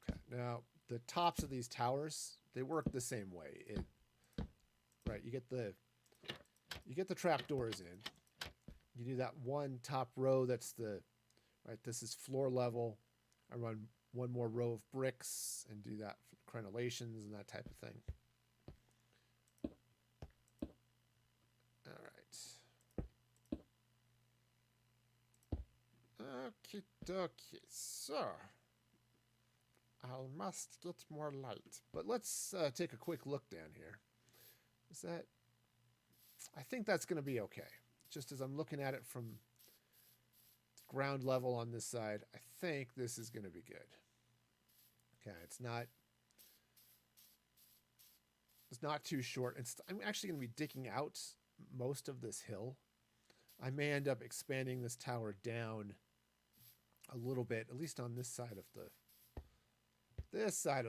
Okay, now the tops of these towers, they work the same way. Right, you get the trapdoors in. You do that one top row that's right, this is floor level. I run one more row of bricks and do that for the crenellations and that type of thing. All right. Okie dokie. So, I must get more light. But let's take a quick look down here. Is that... I think that's going to be okay. Just as I'm looking at it from ground level on this side, I think this is going to be good. Okay, it's not too short. I'm actually going to be digging out most of this hill. I may end up expanding this tower down a little bit, at least on this side of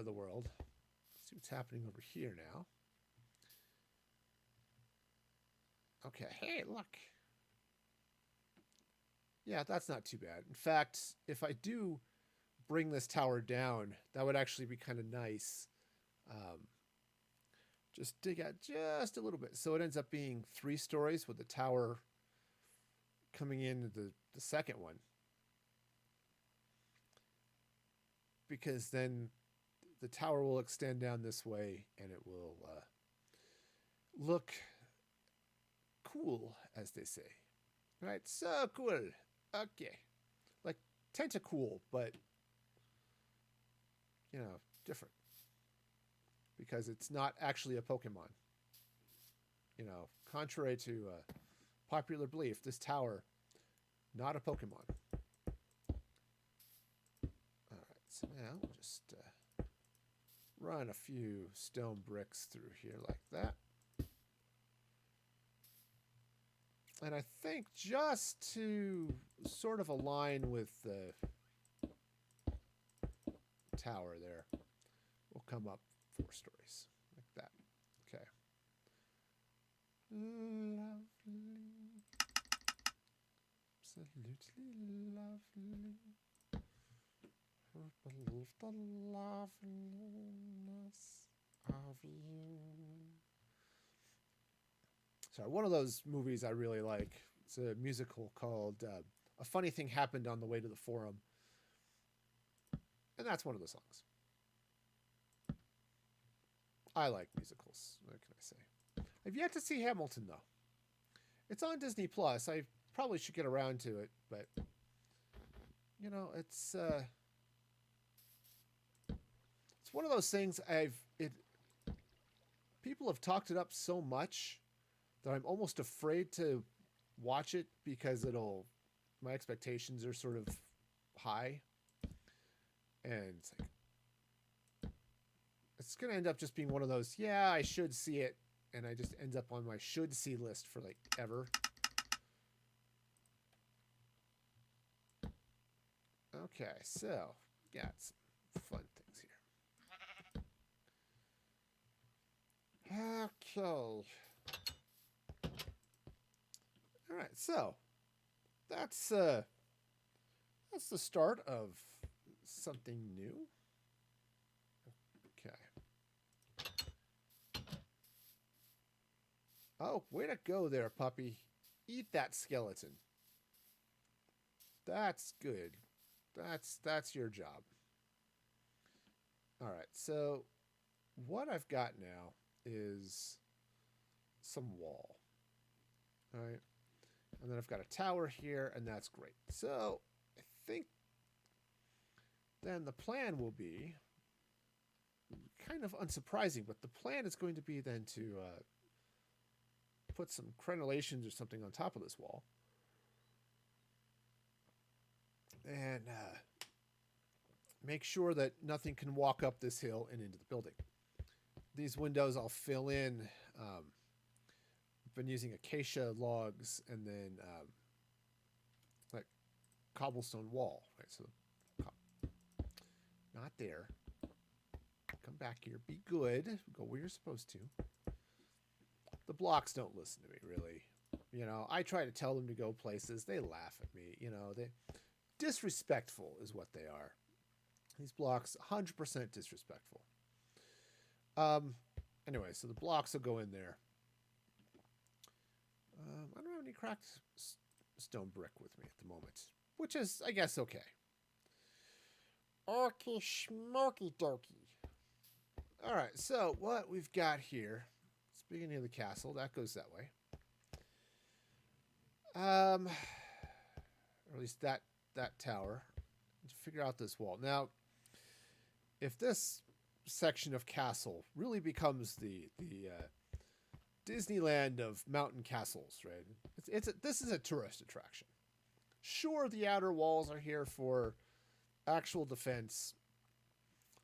the world. Let's see what's happening over here now. Okay, hey, look. Yeah, that's not too bad. In fact, if I do bring this tower down, that would actually be kind of nice. Just dig out just a little bit. So it ends up being 3 stories with the tower coming in the second one. Because then the tower will extend down this way and it will look cool, as they say. Right? So cool. Okay. Like Tentacool, but, you know, different. because it's not actually a Pokemon. You know, contrary to popular belief, this tower, not a Pokemon. All right, so now we'll just run a few stone bricks through here like that. And I think just to sort of align with the tower there, we'll come up 4 stories like that. Okay. Lovely. Absolutely lovely. Who believe the loveliness of you? Sorry, one of those movies I really like. It's a musical called A Funny Thing Happened on the Way to the Forum. And that's one of the songs. I like musicals. What can I say? I've yet to see Hamilton, though. It's on Disney Plus. I probably should get around to it, but you know, it's one of those things people have talked it up so much that I'm almost afraid to watch it because my expectations are sort of high, and it's going to end up just being one of those, yeah, I should see it, and I just ends up on my should see list for like ever. Okay, so got some fun things here. Okay. All right, so that's the start of something new. Okay. Oh, way to go there, puppy. Eat that skeleton. That's good. That's your job. All right, so what I've got now is some wall. All right. And then I've got a tower here, and that's great. So I think then the plan will be kind of unsurprising, but the plan is going to be then to put some crenellations or something on top of this wall. And make sure that nothing can walk up this hill and into the building. These windows I'll fill in. I've been using acacia logs and then like cobblestone wall. Right, so not there. Come back here. Be good. Go where you're supposed to. The blocks don't listen to me, really. You know, I try to tell them to go places. They laugh at me. You know, they disrespectful is what they are. These blocks, 100% disrespectful. Anyway, so the blocks will go in there. I don't have any cracked stone brick with me at the moment, which is, I guess, okay. Okay, smoky dokey. All right, so what we've got here, it's the beginning of the castle. That goes that way. Or at least that tower. Let's figure out this wall. Now, if this section of castle really becomes the Disneyland of mountain castles, right? This is a tourist attraction. Sure, the outer walls are here for actual defense.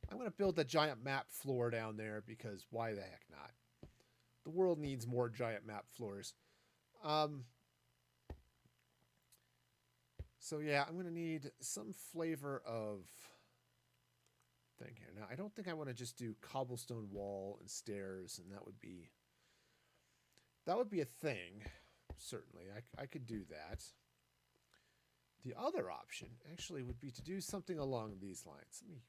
I'm going to build a giant map floor down there because why the heck not? The world needs more giant map floors. So yeah, I'm going to need some flavor of thing here. Now, I don't think I want to just do cobblestone wall and stairs, and that would be a thing. Certainly, I could do that. The other option actually would be to do something along these lines. Let me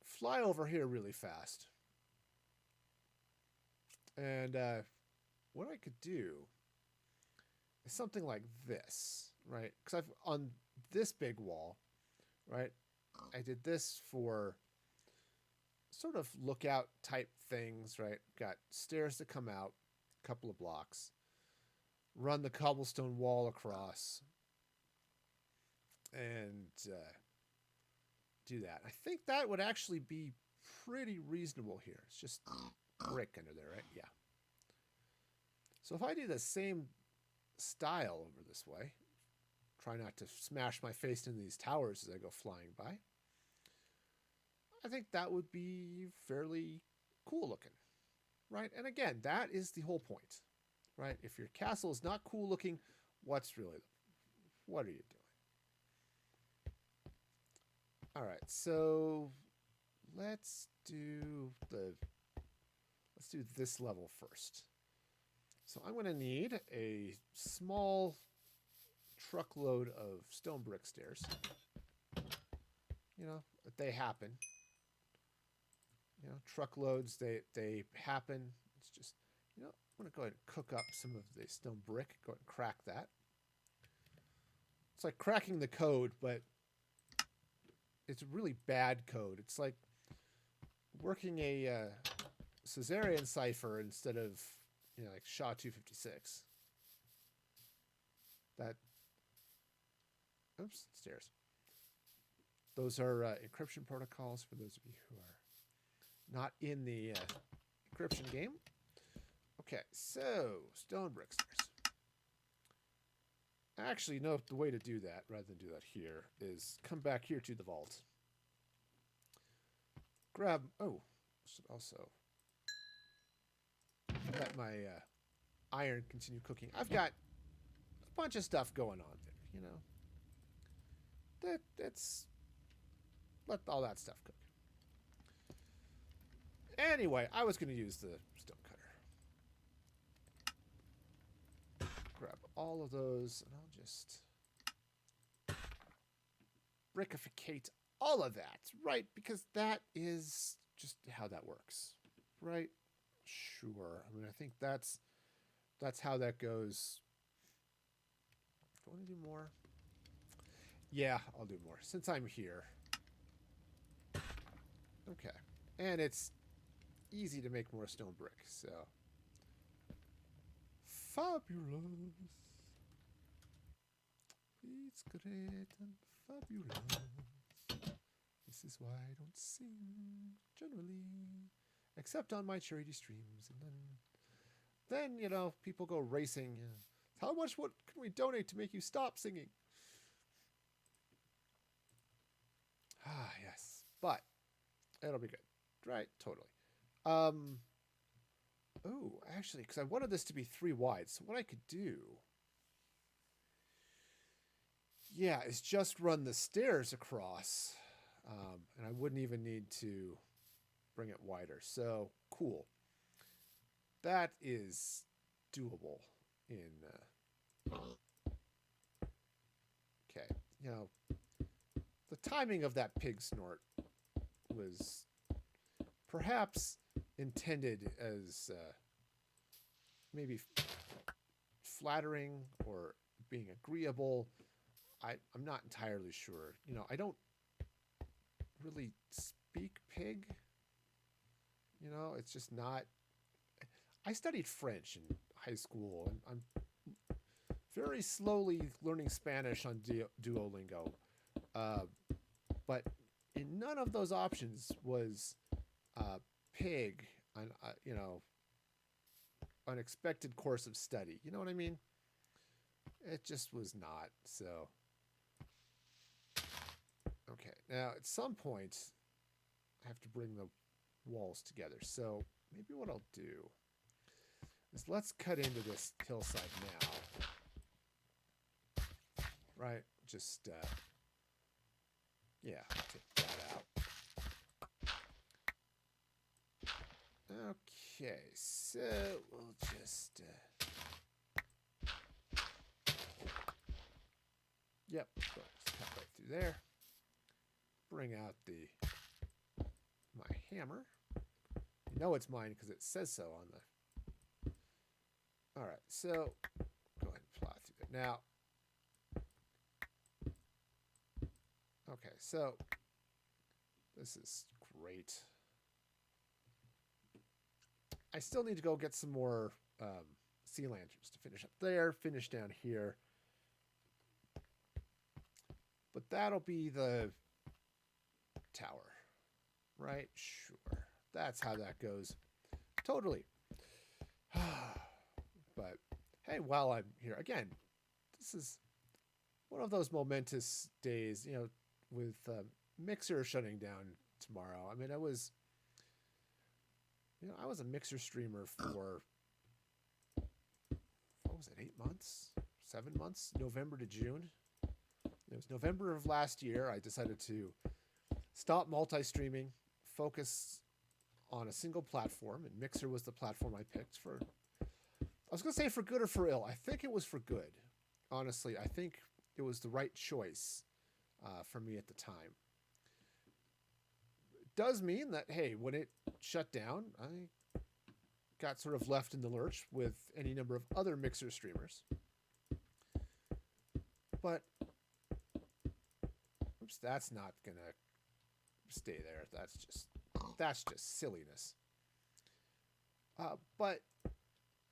fly over here really fast. And what I could do is something like this, right? Because I've on this big wall, right? I did this for sort of lookout type things, right? Got stairs to come out, a couple of blocks, run the cobblestone wall across, and do that. I think that would actually be pretty reasonable here. It's just brick under there, right? Yeah. So if I do the same style over this way, try not to smash my face into these towers as I go flying by, I think that would be fairly cool looking, right? And again, that is the whole point, right? If your castle is not cool looking, what are you doing? All right, so let's do this level first. So I'm going to need a small truckload of stone brick stairs. You know, they happen. You know, truckloads, they happen. It's just, you know, I'm going to go ahead and cook up some of the stone brick. Go ahead and crack that. It's like cracking the code, but it's really bad code. It's like working a Caesarean cipher instead of, you know, like SHA-256. That, oops, stairs. Those are encryption protocols for those of you who are not in the encryption game. Okay, so stone brick stairs. Actually, no, the way to do that, rather than do that here, is come back here to the vault. Grab, should also let my iron continue cooking. I've got a bunch of stuff going on there, you know. That's let all that stuff cook. Anyway, I was going to use the stone cutter. Grab all of those, and I'll just brickificate all of that, right? Because that is just how that works, right? Sure. I mean, I think that's how that goes. Do I want to do more? Yeah, I'll do more since I'm here. Okay. And it's easy to make more stone brick, so fabulous. It's great and fabulous. This is why I don't sing generally, except on my charity streams, and then you know, people go racing. How much what can we donate to make you stop singing? Ah, yes, but it'll be good, right? Totally. Oh, actually, because I wanted this to be 3 wide, so what I could do, yeah, is just run the stairs across, and I wouldn't even need to bring it wider. So cool. That is doable in. Okay, you know, the timing of that pig snort was perhaps intended as maybe flattering or being agreeable. I'm not entirely sure. You know, I don't really speak pig. You know, it's just not. I studied French in high school, and I'm very slowly learning Spanish on Duolingo. But in none of those options was pig an you know, unexpected course of study. You know what I mean? It just was not. So okay, now at some point I have to bring the walls together. So maybe what I'll do is let's cut into this hillside now. Right? Just yeah, take that out. Okay, so we'll just yep, just cut right through there. Bring out my hammer. You know it's mine because it says so on the. All right, so go ahead and plow through there now. Okay, so this is great. I still need to go get some more sea lanterns to finish up there, finish down here. But that'll be the tower, right? Sure. That's how that goes. Totally. But hey, while I'm here, again, this is one of those momentous days, with Mixer shutting down tomorrow. I mean, I was a Mixer streamer for, what was it, 8 months, 7 months, November to June. It was November of last year. I decided to stop multi-streaming, focus on a single platform, and Mixer was the platform I picked for. I was going to say for good or for ill. I think it was for good. Honestly, I think it was the right choice for me at the time. It does mean that, hey, when it shut down, I got sort of left in the lurch with any number of other Mixer streamers. But, oops, that's not going to stay there. That's just silliness. But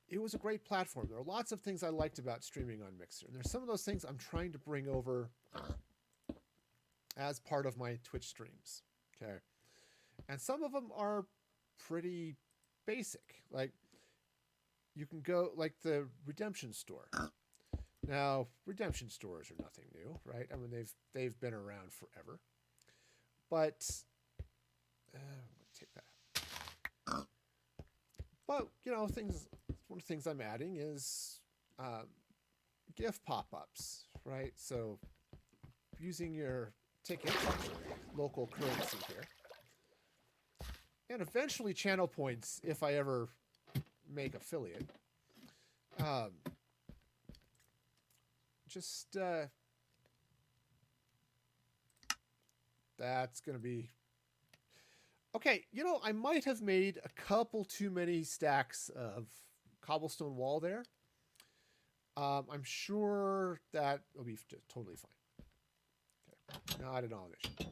it was a great platform. There are lots of things I liked about streaming on Mixer. And there's some of those things I'm trying to bring over as part of my Twitch streams. Okay. And some of them are pretty basic. Like, you can go, like the Redemption Store. Now, Redemption stores are nothing new, right? I mean, they've been around forever. But I'm going to take that out. But, one of the things I'm adding is GIF pop-ups, right? So using your ticket, local currency here, and eventually channel points if I ever make affiliate. That's going to be... Okay, I might have made a couple too many stacks of cobblestone wall there. I'm sure that will be just totally fine. Okay, not at all an issue.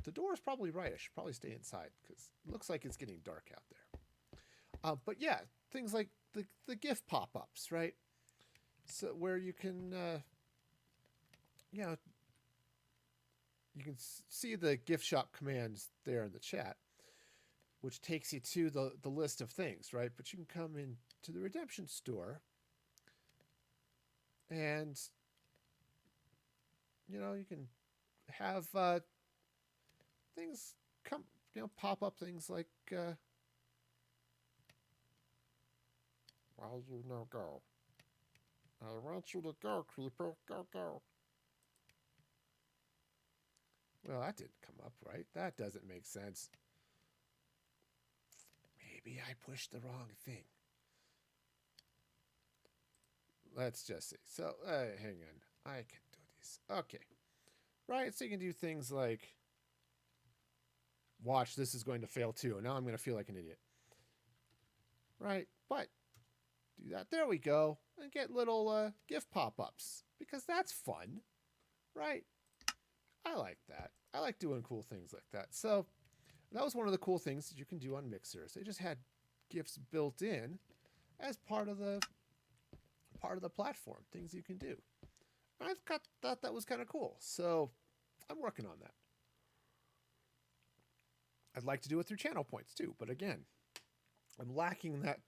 The door is probably right. I should probably stay inside because it looks like it's getting dark out there. But yeah, things like the GIF pop-ups, right? So where you can, you can see the gift shop commands there in the chat, which takes you to the list of things, right? But you can come into the Redemption Store and, you can have things come, pop up things like, why you no go? I want you to go, creeper. Go. Well, that didn't come up, right? That doesn't make sense. Maybe I pushed the wrong thing. Let's just see. So, hang on. I can do this. Okay. Right, so you can do things like... Watch, this is going to fail too. Now I'm going to feel like an idiot. Right, but... Do that. There we go. And get little GIF pop-ups. Because that's fun. Right? I like that. I like doing cool things like that. So that was one of the cool things that you can do on Mixers. They just had GIFs built in as part of the platform. Things you can do. I thought that was kind of cool. So I'm working on that. I'd like to do it through channel points too. But again, I'm lacking that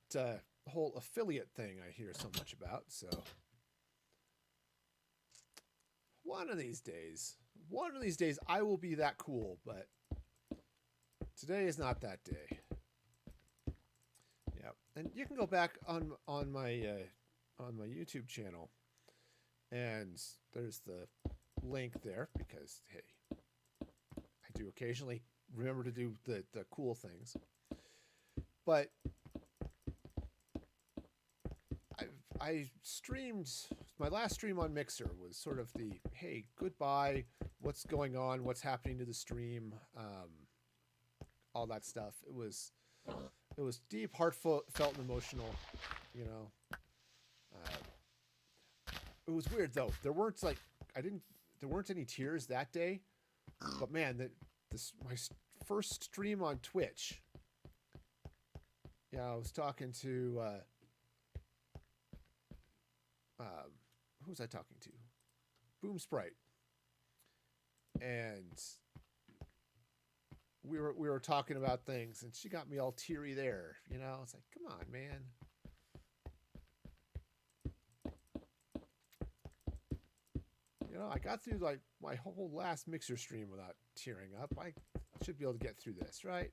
whole affiliate thing I hear so much about. So one of these days, I will be that cool, but today is not that day. Yeah, and you can go back on my YouTube channel, and there's the link there because hey, I do occasionally remember to do the cool things, but I streamed, my last stream on Mixer was sort of the, hey, goodbye, what's going on, what's happening to the stream, all that stuff. It was deep, heartfelt, and emotional, It was weird though. There weren't any tears that day, but man, my first stream on Twitch. Yeah, I was talking to. Who was I talking to? Boom Sprite. And we were talking about things, and she got me all teary there. You know, it's like, come on, man. You know, I got through like my whole last Mixer stream without tearing up. I should be able to get through this, right?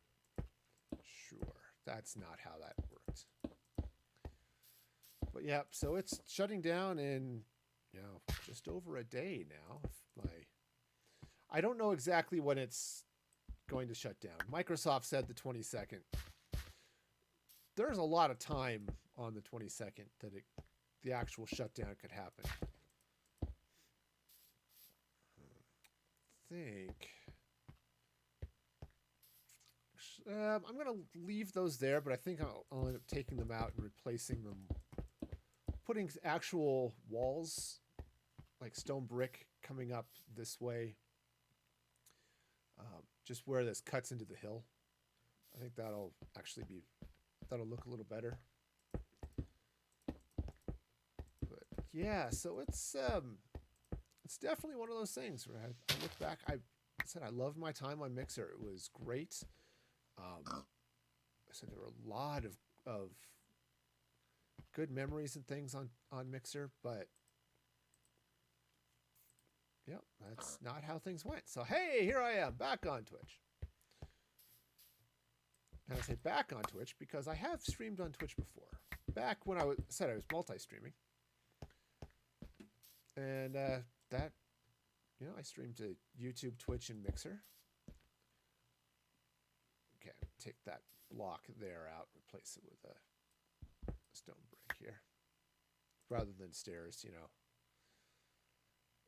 Sure, that's not how that worked. But yeah, so it's shutting down in, you know, just over a day now. I don't know exactly when it's going to shut down. Microsoft said the 22nd. There's a lot of time on the 22nd that the actual shutdown could happen. I think I'm going to leave those there, but I think I'll end up taking them out and replacing them. Putting actual walls, like stone brick, coming up this way, just where this cuts into the hill. I think that'll look a little better. But yeah, so it's definitely one of those things where I look back. I said I loved my time on Mixer. It was great. I said there were a lot of good memories and things on Mixer, but yep, that's not how things went. So hey, here I am back on Twitch. And I say back on Twitch because I have streamed on Twitch before. Back when I said I was multi-streaming. And that, you know, I streamed to YouTube, Twitch, and Mixer. Okay, take that block there out, replace it with a stone brick here. Rather than stairs, you know.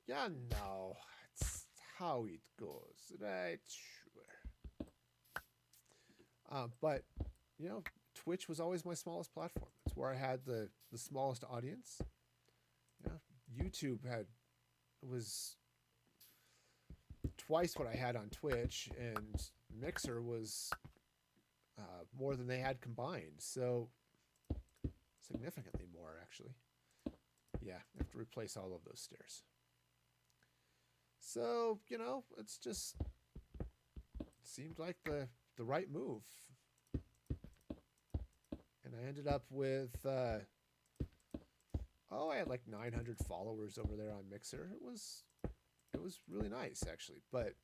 Yeah, no, it's how it goes, right? Sure. But, you know, Twitch was always my smallest platform. It's where I had the smallest audience. You know, YouTube was twice what I had on Twitch, and Mixer was more than they had combined. So significantly more, actually. Yeah, I have to replace all of those stairs. So, you know, it's just seemed like the right move. And I ended up with I had like 900 followers over there on Mixer. It was really nice, actually. But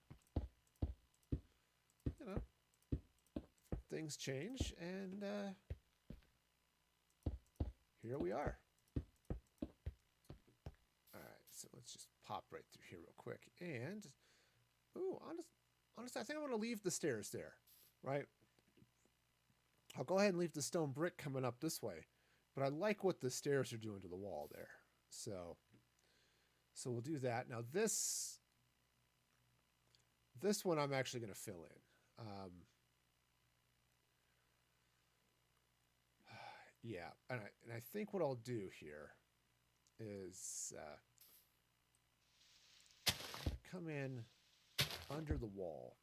you know, things change, and here we are. All right, so let's just pop right through here real quick. And honestly, I think I'm going to leave the stairs there, right? I'll go ahead and leave the stone brick coming up this way, but I like what the stairs are doing to the wall there. So we'll do that. Now this one I'm actually going to fill in. Yeah, and I think what I'll do here is come in under the wall,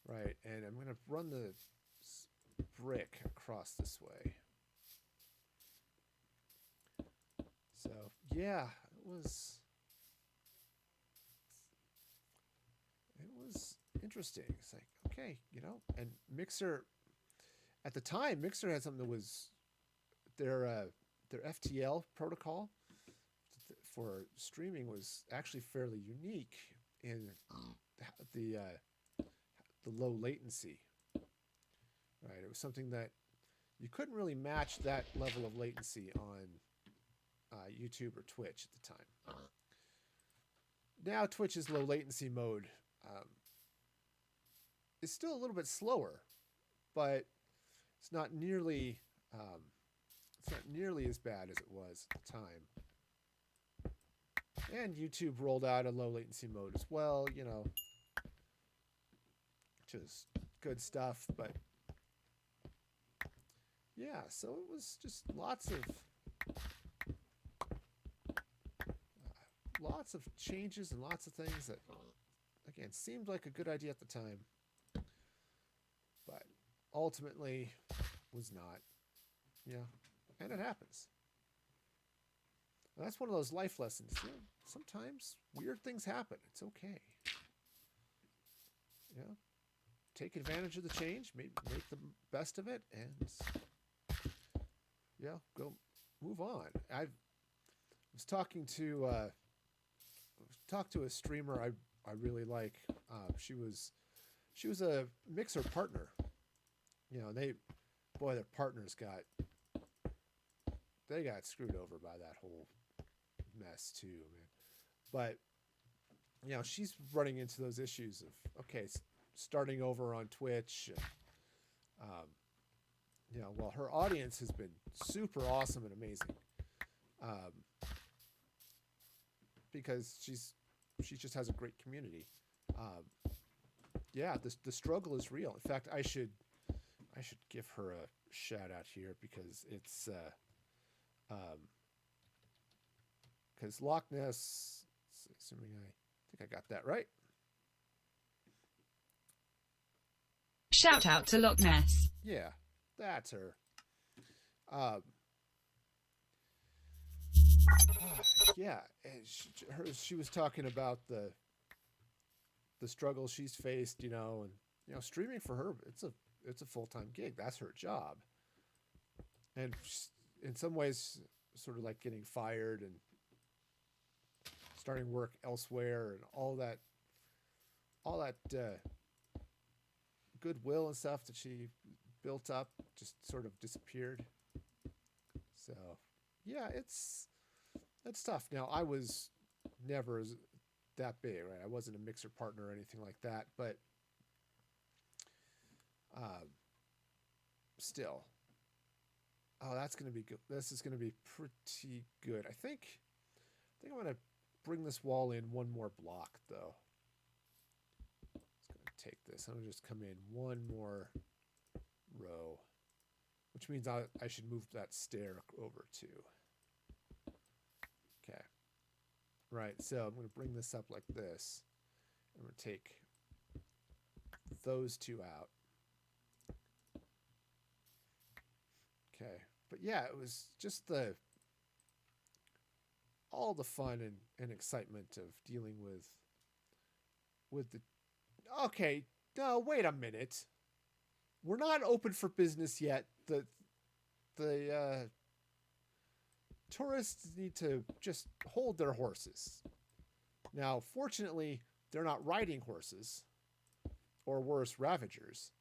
right? And I'm going to run the brick across this way. So yeah, it was interesting. It's like, okay, you know, and Mixer at the time, Mixer had something that was their FTL protocol for streaming was actually fairly unique in the low latency. Right, it was something that you couldn't really match that level of latency on YouTube or Twitch at the time. Now Twitch's low latency mode is still a little bit slower, but it's not nearly as bad as it was at the time. And YouTube rolled out a low latency mode as well, you know, just good stuff. But yeah, so it was just lots of changes and lots of things that, again, seemed like a good idea at the time, but ultimately was not. Yeah, and it happens. And that's one of those life lessons. You know, sometimes weird things happen. It's okay. Yeah. take advantage of the change, make the best of it, and yeah, go move on. I was talked to a streamer I really like. She was a mixer partner. You know, their partners got screwed over by that whole mess too, man. But you know, she's running into those issues of okay, starting over on Twitch. Um, you know, well, her audience has been super awesome and amazing, um, because she just has a great community. Um, yeah, the struggle is real. In fact, I should give her a shout out here because it's because Loch Ness. Assuming I think I got that right. Shout out to Loch Ness. Yeah, that's her. Um, yeah, she was talking about the struggle she's faced, you know, and you know, streaming for her, it's a full-time gig. That's her job, and in some ways, sort of like getting fired and starting work elsewhere, and all that goodwill and stuff that she built up just sort of disappeared. So, yeah, it's tough. Now, I was never that big, right? I wasn't a mixer partner or anything like that, but still. Oh, that's going to be good. This is going to be pretty good. I think I'm going to bring this wall in one more block, though. It's going to take this. I'm going to just come in one more row, which means I should move that stair over too. Okay. Right, so I'm going to bring this up like this. I'm going to take those two out. Okay. But yeah, it was just all the fun and excitement of dealing with the... Okay, no, wait a minute. We're not open for business yet. The tourists need to just hold their horses. Now, fortunately, they're not riding horses, or worse, ravagers.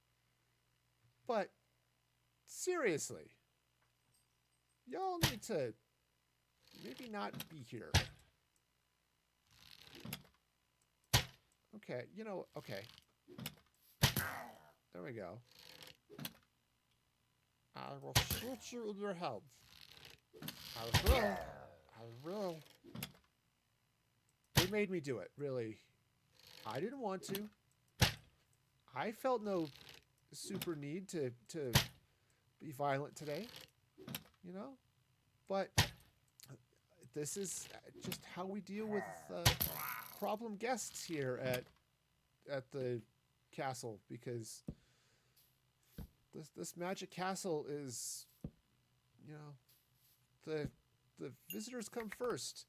But seriously, y'all need to maybe not be here. Okay, you know, okay. There we go. I will shoot you in your head. I will. I will. They made me do it, really. I didn't want to. I felt no super need to be violent today, you know? But this is just how we deal with problem guests here at the castle, because this magic castle is, you know, the visitors come first,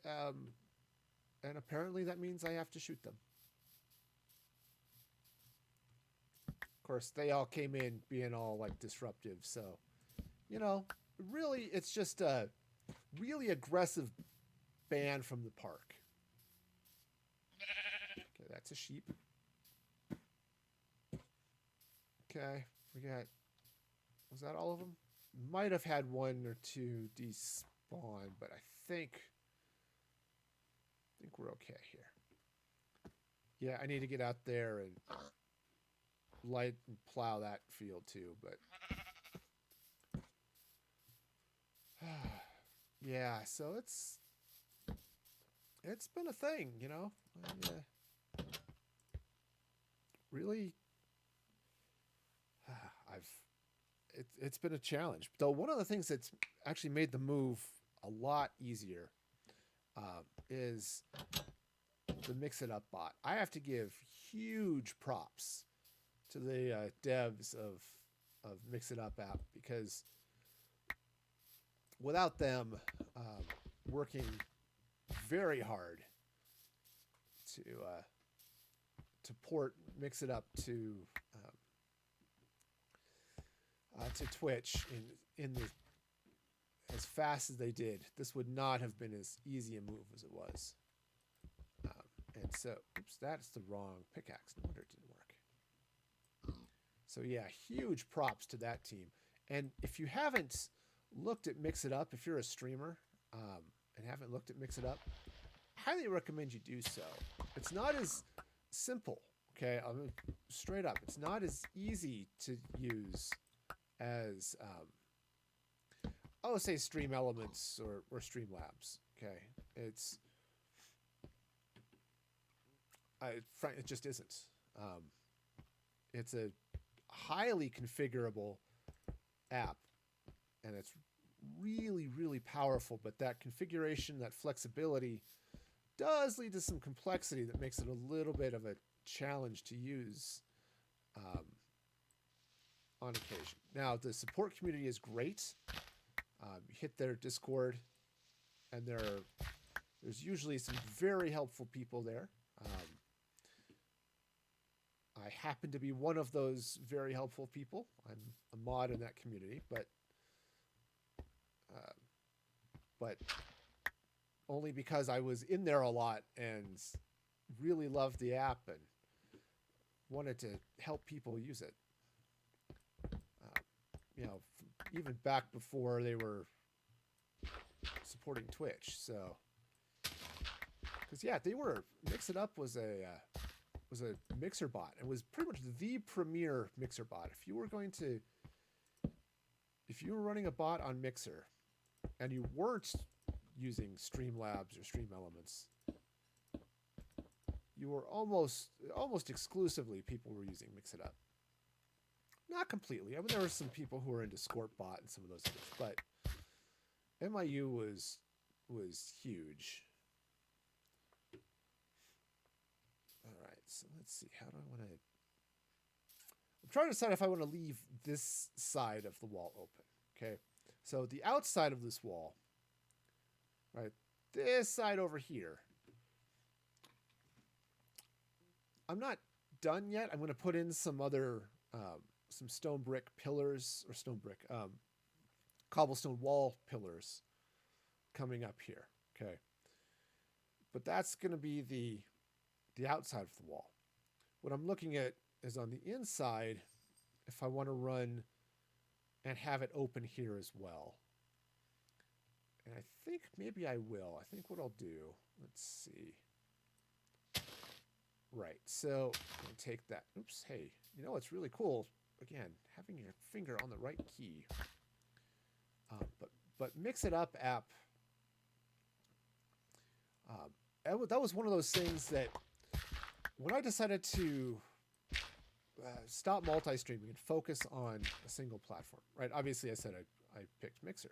and apparently that means I have to shoot them. Of course, they all came in being all like disruptive, so you know, really, it's just a really aggressive ban from the park. Okay, that's a sheep. Okay, we got... Was that all of them? Might have had one or two despawn, but I think we're okay here. Yeah, I need to get out there and light and plow that field too, but yeah, so it's been a thing, you know. Really, it's been a challenge. Though one of the things that's actually made the move a lot easier is the Mix It Up bot. I have to give huge props to the devs of Mix It Up app, because without them working very hard port Mix It Up to Twitch in the as fast as they did, this would not have been as easy a move as it was. And so, oops, that's the wrong pickaxe. No wonder it didn't work. So yeah, huge props to that team. And if you haven't looked at Mix It Up, if you're a streamer and haven't looked at Mix It Up, highly recommend you do so. It's not as simple, okay? I mean, straight up, it's not as easy to use as I would say Stream Elements or Streamlabs. Okay, it just isn't. It's a highly configurable app, and it's really, really powerful. But that configuration, that flexibility, does lead to some complexity that makes it a little bit of a challenge to use on occasion. Now, the support community is great. You hit their Discord, and there's usually some very helpful people there. I happen to be one of those very helpful people. I'm a mod in that community, but only because I was in there a lot and really loved the app and wanted to help people use it. Even back before they were supporting Twitch. So, because yeah, Mix It Up was a mixer bot. It was pretty much the premier mixer bot. If you were running a bot on Mixer and you weren't using Streamlabs or Stream Elements, you were almost exclusively people were using Mix It Up. Not completely. I mean, there were some people who were into Scorpbot and some of those things, but MIU was huge. All right, so let's see. How do I want to? I'm trying to decide if I want to leave this side of the wall open. Okay, so the outside of this wall, right? This side over here. I'm not done yet. I'm going to put in some other. Some stone brick pillars or cobblestone wall pillars coming up here. Okay. But that's going to be the outside of the wall. What I'm looking at is on the inside, if I want to run and have it open here as well. And I think maybe I will. I think what I'll do, let's see. Right. So I'm going to take that. Oops. Hey, you know what's really cool? Again, having your finger on the right key. But Mix It Up app, that was one of those things that when I decided to stop multi-streaming and focus on a single platform, right? Obviously, I said I picked Mixer.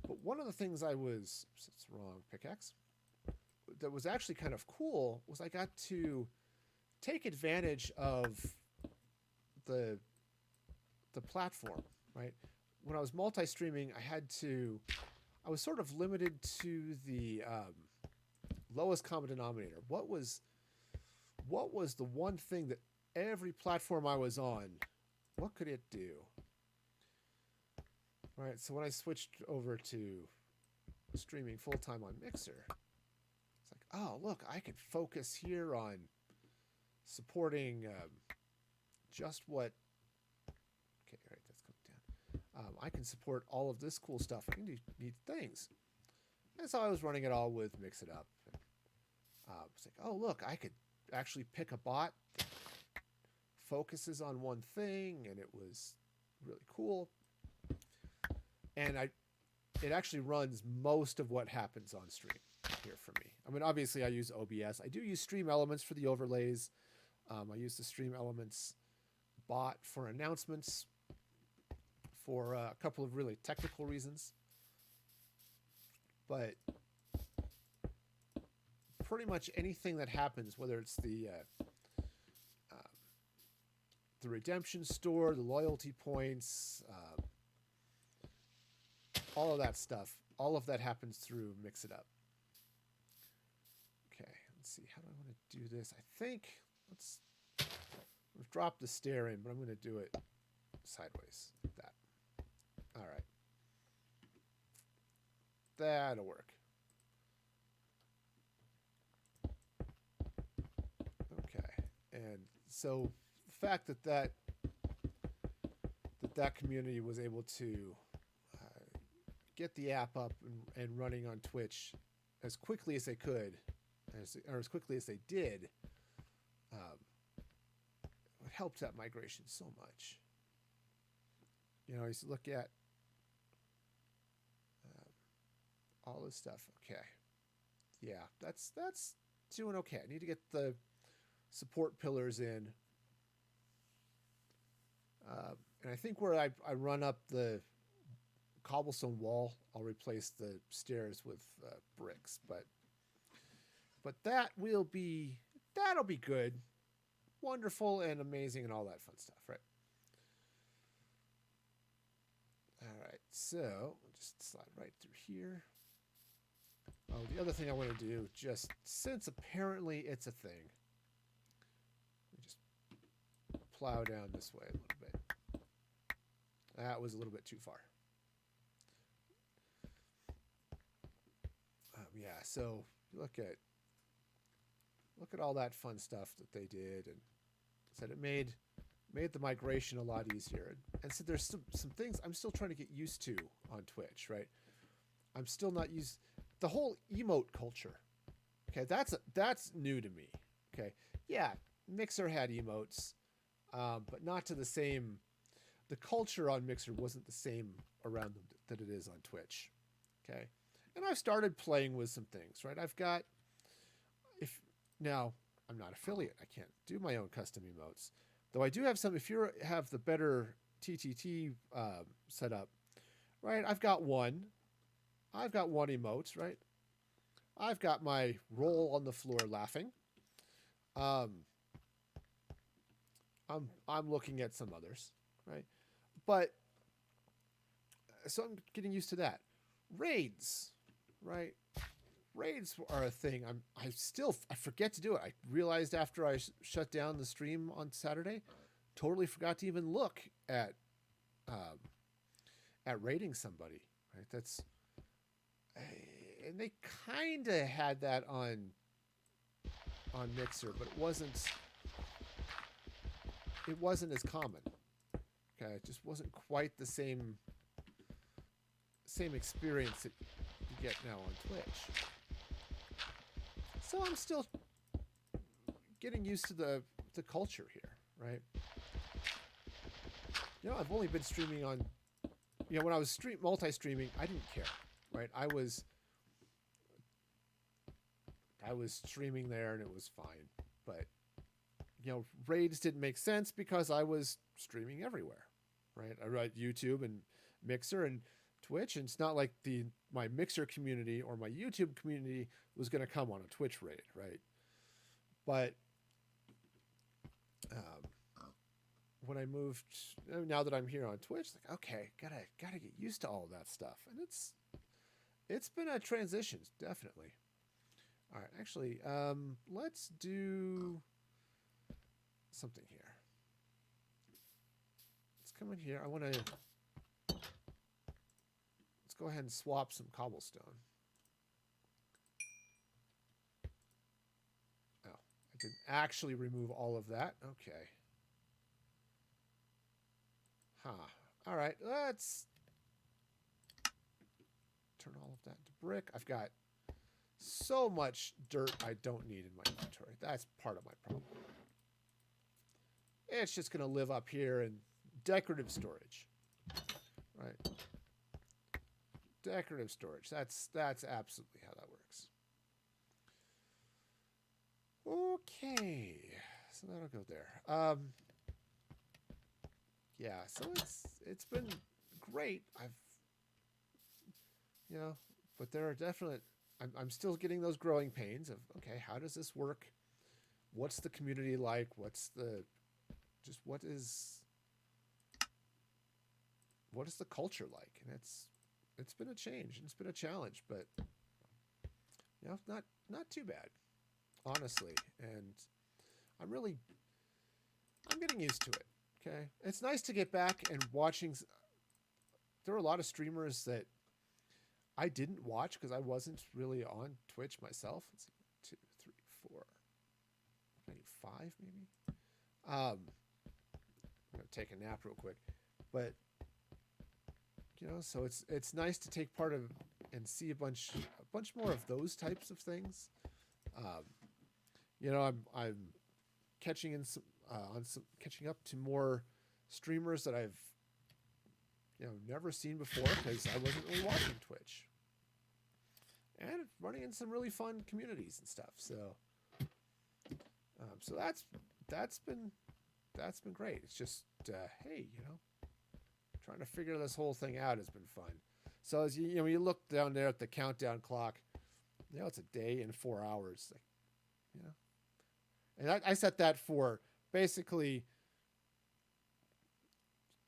But one of the things it's wrong, pickaxe, that was actually kind of cool was I got to take advantage of the platform, right? When I was multi-streaming, I was sort of limited to the lowest common denominator. What was the one thing that every platform I was on, what could it do? All right, so when I switched over to streaming full-time on Mixer, it's like, oh, look, I could focus here on supporting just what... Okay, all right, that's coming down. I can support all of this cool stuff. I can do neat things. And so I was running it all with Mix It Up. It's like, oh, look, I could actually pick a bot that focuses on one thing, and it was really cool. And it actually runs most of what happens on stream here for me. I mean, obviously, I use OBS. I do use Stream Elements for the overlays. I use the Stream Elements bot for announcements for a couple of really technical reasons. But pretty much anything that happens, whether it's the redemption store, the loyalty points, all of that stuff, all of that happens through Mix It Up. Okay, let's see. How do I want to do this? I think We've dropped the stair in, but I'm going to do it sideways like that. All right. That'll work. Okay. And so the fact that community was able to get the app up and running on Twitch as quickly as they could, or as quickly as they did, it helped that migration so much. You know, you look at all this stuff. Okay, yeah, that's doing okay. I need to get the support pillars in, and I think where I run up the cobblestone wall, I'll replace the stairs with bricks. But that'll be good, wonderful, and amazing, and all that fun stuff, right? All right, so we'll just slide right through here. Oh, the other thing I want to do, just since apparently it's a thing, we just plow down this way a little bit. That was a little bit too far. Yeah, so look at all that fun stuff that they did, and said it made the migration a lot easier. And so there's some things I'm still trying to get used to on Twitch, right? I'm still not used the whole emote culture. Okay, that's new to me. Okay, yeah, Mixer had emotes, but not to the same. The culture on Mixer wasn't the same around them that it is on Twitch. Okay, and I've started playing with some things, right? Now I'm not affiliate. I can't do my own custom emotes, though I do have some. If you have the better TTT setup, right? I've got one emote, right? I've got my roll on the floor laughing. I'm looking at some others, right? But so I'm getting used to that. Raids, right? Raids are a thing. I forget to do it. I realized after I shut down the stream on Saturday, totally forgot to even look at raiding somebody. Right? And they kind of had that on Mixer, but it wasn't as common. Okay, it just wasn't quite the same experience that you get now on Twitch. So I'm still getting used to the culture here, right? You know, I've only been streaming on, when I was multi-streaming, I didn't care, right? I was streaming there and it was fine, but raids didn't make sense because I was streaming everywhere, right? I write YouTube and Mixer and Twitch, and it's not like my Mixer community or my YouTube community was going to come on a Twitch raid, right? But when I moved, now that I'm here on Twitch, like, okay, gotta get used to all of that stuff, and it's been a transition, definitely. All right, actually, let's do something here. Let's come in here. Let's go ahead and swap some cobblestone. Oh, I didn't actually remove all of that. Okay. Huh. All right, let's turn all of that into brick. I've got so much dirt I don't need in my inventory. That's part of my problem. It's just going to live up here in decorative storage. Right? Decorative storage. That's absolutely how that works. Okay. So that'll go there. Yeah, so it's been great. But there are definite I'm still getting those growing pains of, okay, how does this work? What's the community like? What is the culture like? And it's been a change and it's been a challenge, but not too bad, honestly. And I'm getting used to it. Okay, it's nice to get back and watching. There were a lot of streamers that I didn't watch because I wasn't really on Twitch myself. Let's see, 2, 3, 4, maybe 5, maybe. I'm gonna take a nap real quick, but so it's nice to take part of and see a bunch more of those types of things. I'm catching in some catching up to more streamers that I've never seen before because I wasn't really watching Twitch, and running in some really fun communities and stuff. So that's been great. It's just hey, trying to figure this whole thing out has been fun. So as when you look down there at the countdown clock, it's a day and 4 hours. And I set that for basically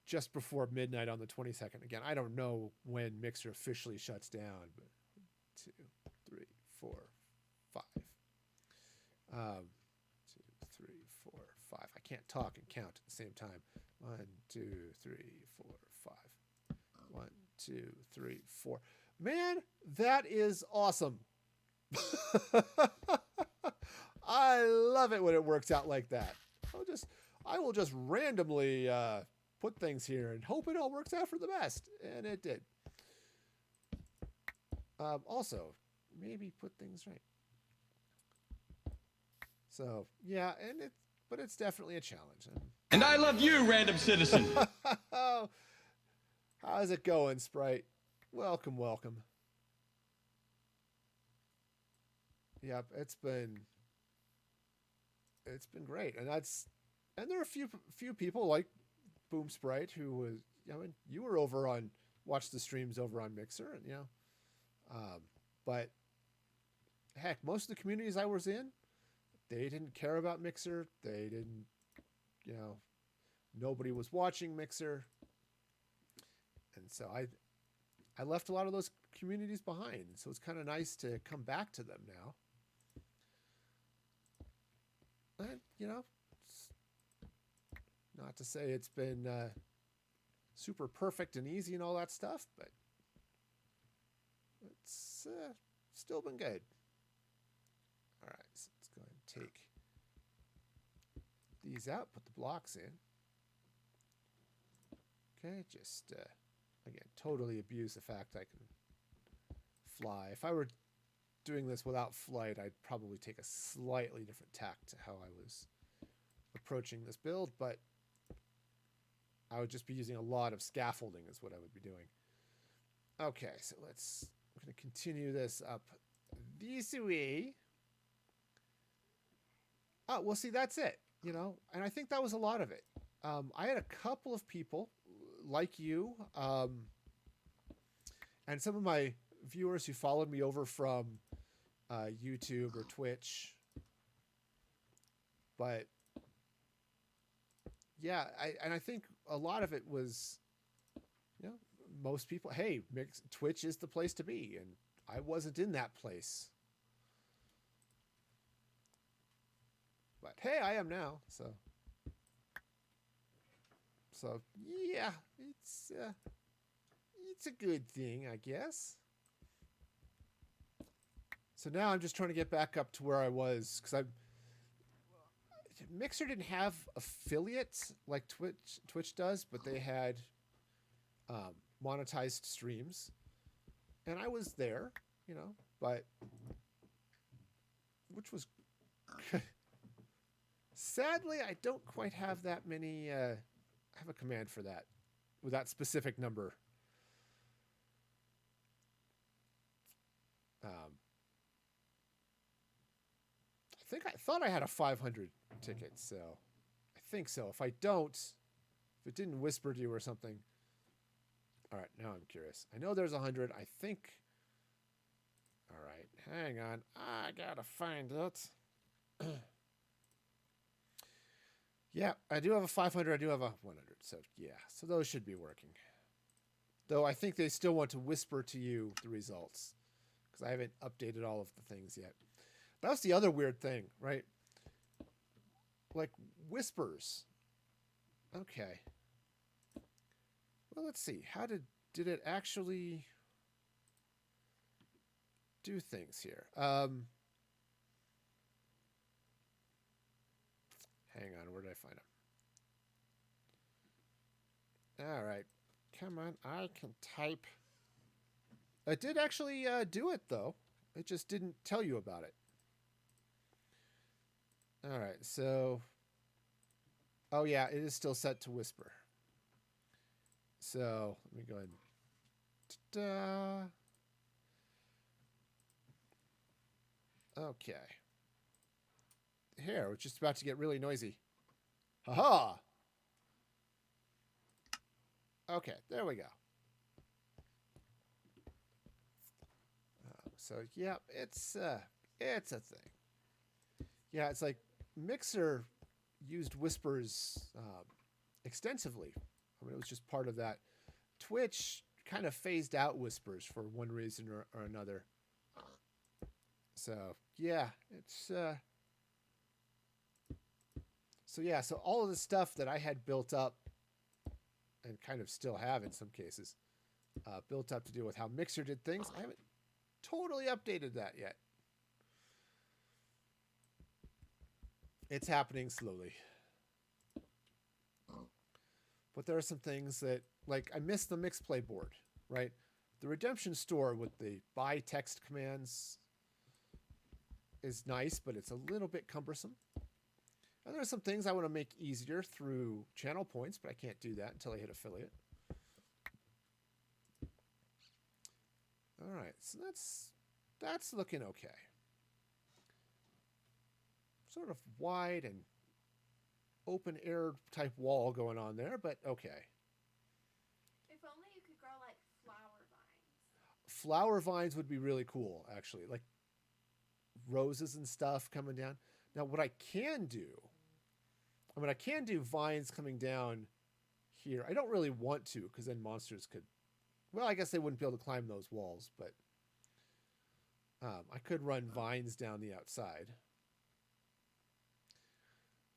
just before midnight on the 22nd. Again, I don't know when Mixer officially shuts down, but 2, 3, 4, 5. 2, 3, 4, 5. I can't talk and count at the same time. 1, 2, 3, 4, 5. 1, 2, 3, 4. Man, that is awesome. I love it when it works out like that. I will just randomly put things here and hope it all works out for the best, and it did. Also, maybe put things right. So yeah, but it's definitely a challenge. And I love you, random citizen. How's it going, Sprite? Welcome. Yep, it's been great, and there are a few people like Boom Sprite who was you were over on watched the streams over on Mixer, and but heck, most of the communities I was in, they didn't care about Mixer. They didn't, nobody was watching Mixer, and so I left a lot of those communities behind. So it's kind of nice to come back to them now. And, not to say it's been super perfect and easy and all that stuff, but it's still been good. All right, so let's go ahead and take these out, put the blocks in. Okay, just, again, totally abuse the fact I can fly. If I were doing this without flight, I'd probably take a slightly different tack to how I was approaching this build, but I would just be using a lot of scaffolding is what I would be doing. Okay, so I'm going to continue this up this way. Oh, well, see, that's it, and I think that was a lot of it. I had a couple of people like you, and some of my viewers who followed me over from YouTube or Twitch, but yeah, I think a lot of it was, most people, hey, Twitch is the place to be, and I wasn't in that place. But hey, I am now, so yeah, it's a good thing, I guess. So now I'm just trying to get back up to where I was, because Mixer didn't have affiliates like Twitch does, but they had monetized streams, and I was there, but which was sadly I don't quite have that many. I have a command for that with that specific number. I thought I had a 500 ticket, so I think so. If I don't, if it didn't whisper to you or something. All right, now I'm curious. I know there's 100. I think. All right, hang on. I gotta find it. Yeah, I do have a 500. I do have a 100. So yeah, so those should be working. Though I think they still want to whisper to you the results because I haven't updated all of the things yet. That was the other weird thing, right? like whispers. Okay. Well, let's see. How did it actually do things here? Hang on. Where did I find them? All right. Come on. I can type. It did actually do it, though. It just didn't tell you about it. All right. So, oh, yeah, it is still set to whisper. So let me go ahead and ta-da. Okay. Here, we're just about to get really noisy. Haha. Okay, there we go. So yeah, it's a thing. Yeah, it's like Mixer used whispers extensively. I mean, it was just part of that. Twitch kind of phased out whispers for one reason or another. So yeah, it's so all of the stuff that I had built up and kind of still have in some cases built up to deal with how Mixer did things. I haven't totally updated that yet. It's happening slowly. But there are some things that, like, I missed the Mixplay board, right? The Redemption store with the buy text commands is nice, but it's a little bit cumbersome. And there are some things I want to make easier through channel points, but I can't do that until I hit affiliate. All right, so that's looking okay. Sort of wide and open air type wall going on there, but okay. If only you could grow like flower vines. Flower vines would be really cool, actually. Like roses and stuff coming down. Now, what I can do, I can do vines coming down here. I don't really want to, because then monsters could, well, I guess they wouldn't be able to climb those walls, but I could run vines down the outside.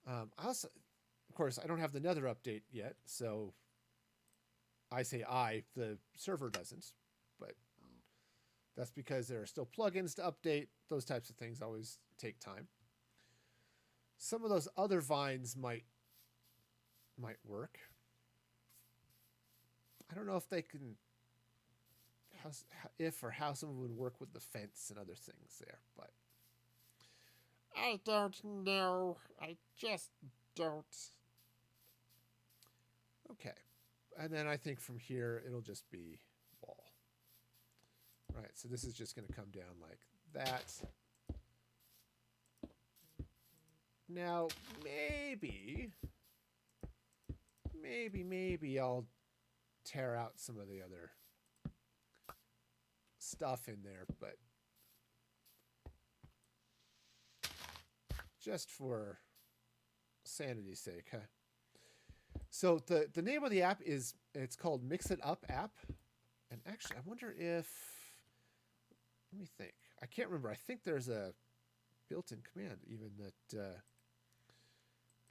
I also, of course, I don't have the Nether update yet, so I say the server doesn't, but that's because there are still plugins to update. Those types of things always take time. Some of those other vines might work. I don't know if they can, how someone would work with the fence and other things there, but I don't know. I just don't. Okay. And then I think from here, it'll just be wall. Right, so this is just going to come down like that. Now, maybe I'll tear out some of the other stuff in there, but just for sanity's sake, huh? So the name of the app it's called Mix It Up app. And actually, I wonder if, let me think. I can't remember. I think there's a built-in command even that,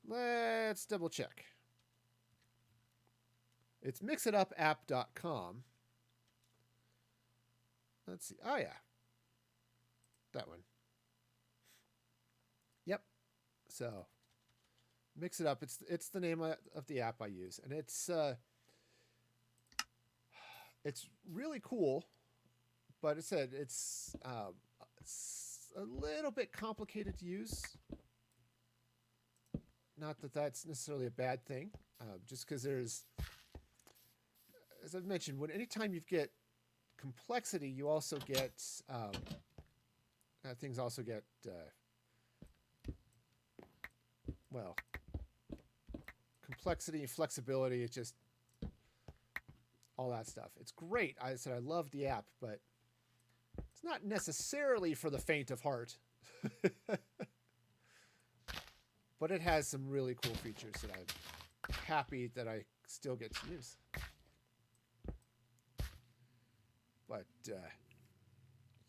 let's double check. It's mixitupapp.com. Let's see. Oh, yeah. That one. Yep. So, Mix It Up. It's the name of the app I use. And it's really cool. But it said it's a little bit complicated to use. Not that that's necessarily a bad thing. Just because there's, as I've mentioned, anytime you get complexity, you also get things also get well, complexity and flexibility. It's just all that stuff. It's great. I said I love the app, but it's not necessarily for the faint of heart. But it has some really cool features that I'm happy that I still get to use. But,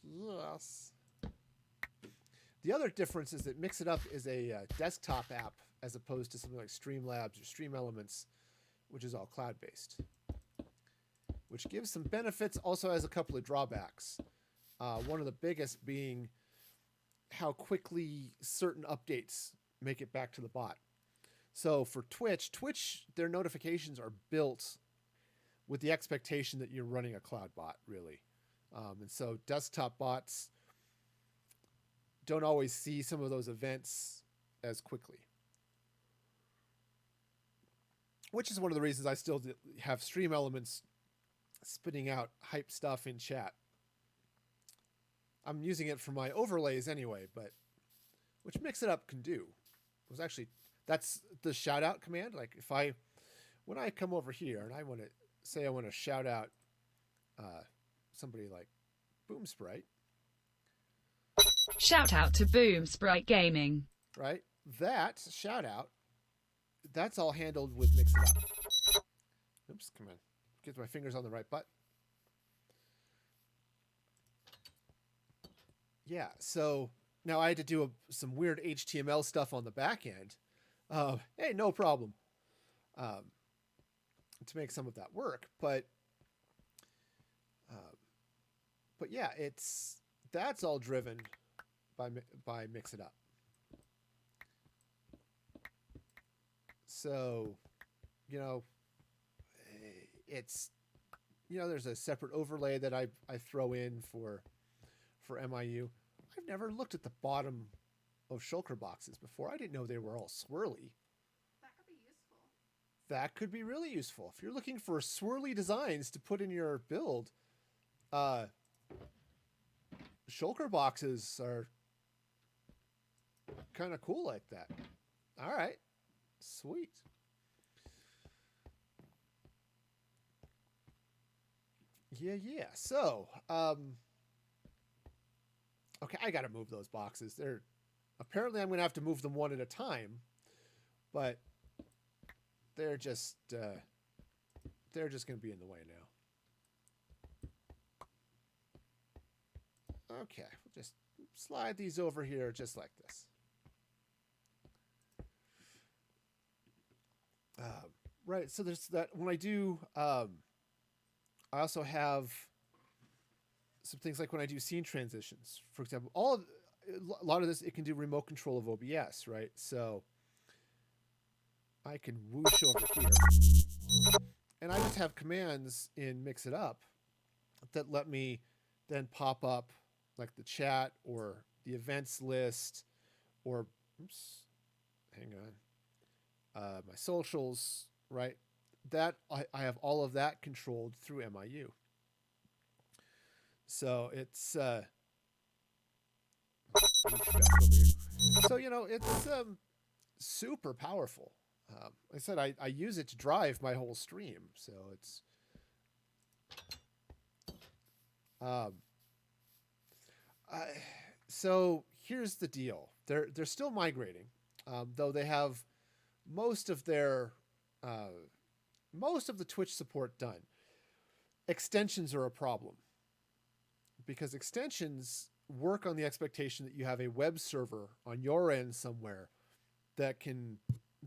yes. The other difference is that Mix It Up is a desktop app as opposed to something like Streamlabs or Stream Elements, which is all cloud-based. Which gives some benefits, also has a couple of drawbacks. One of the biggest being how quickly certain updates make it back to the bot. So for Twitch, their notifications are built with the expectation that you're running a cloud bot, really. And so desktop bots don't always see some of those events as quickly. Which is one of the reasons I still have Stream Elements spitting out hype stuff in chat. I'm using it for my overlays anyway, but which Mixitup can do. It was actually, that's the shout out command. Like when I come over here and I want to say I want to shout out somebody like Boom Sprite. Shout out to Boom Sprite Gaming. Right? That shout out, that's all handled with Mixitup. Oops, come on. Get my fingers on the right button. Yeah, so now I had to do some weird HTML stuff on the back end. Hey, no problem. To make some of that work, but yeah, that's all driven by Mixitup. So, it's there's a separate overlay that I throw in for MIU. I've never looked at the bottom of shulker boxes before. I didn't know they were all swirly. That could be useful. That could be really useful. If you're looking for swirly designs to put in your build, shulker boxes are kind of cool like that. All right. Sweet. Yeah. So, okay, I got to move those boxes. Apparently I'm going to have to move them one at a time, but they're just going to be in the way now. Okay, we'll just slide these over here just like this. Right, so there's that. When I do, I also have some things like when I do scene transitions, for example. A lot of this, it can do remote control of OBS, right? So I can whoosh over here, and I just have commands in Mixitup that let me then pop up like the chat or the events list, or oops, hang on, my socials, right? That I have all of that controlled through MIU. So it's so it's super powerful. Like I said, I use it to drive my whole stream, so it's so here's the deal. They're still migrating, though they have most of the Twitch support done. Extensions are a problem because extensions work on the expectation that you have a web server on your end somewhere that can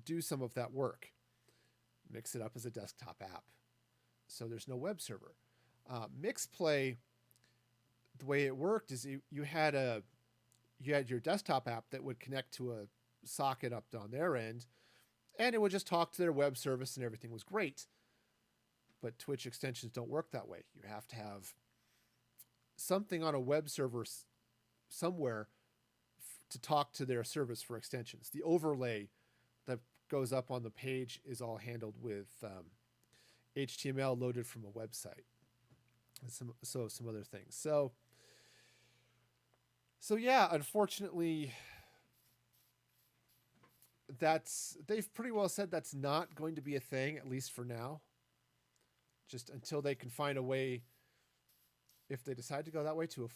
do some of that work. Mixitup as a desktop app, so there's no web server. Mixplay, the way it worked is you had your desktop app that would connect to a socket up on their end, and it would just talk to their web service and everything was great. But Twitch extensions don't work that way. You have to have something on a web server somewhere to talk to their service for extensions. The overlay that goes up on the page is all handled with HTML loaded from a website. And some other things. So yeah, unfortunately, they've pretty well said that's not going to be a thing, at least for now. Just until they can find a way, if they decide to go that way, to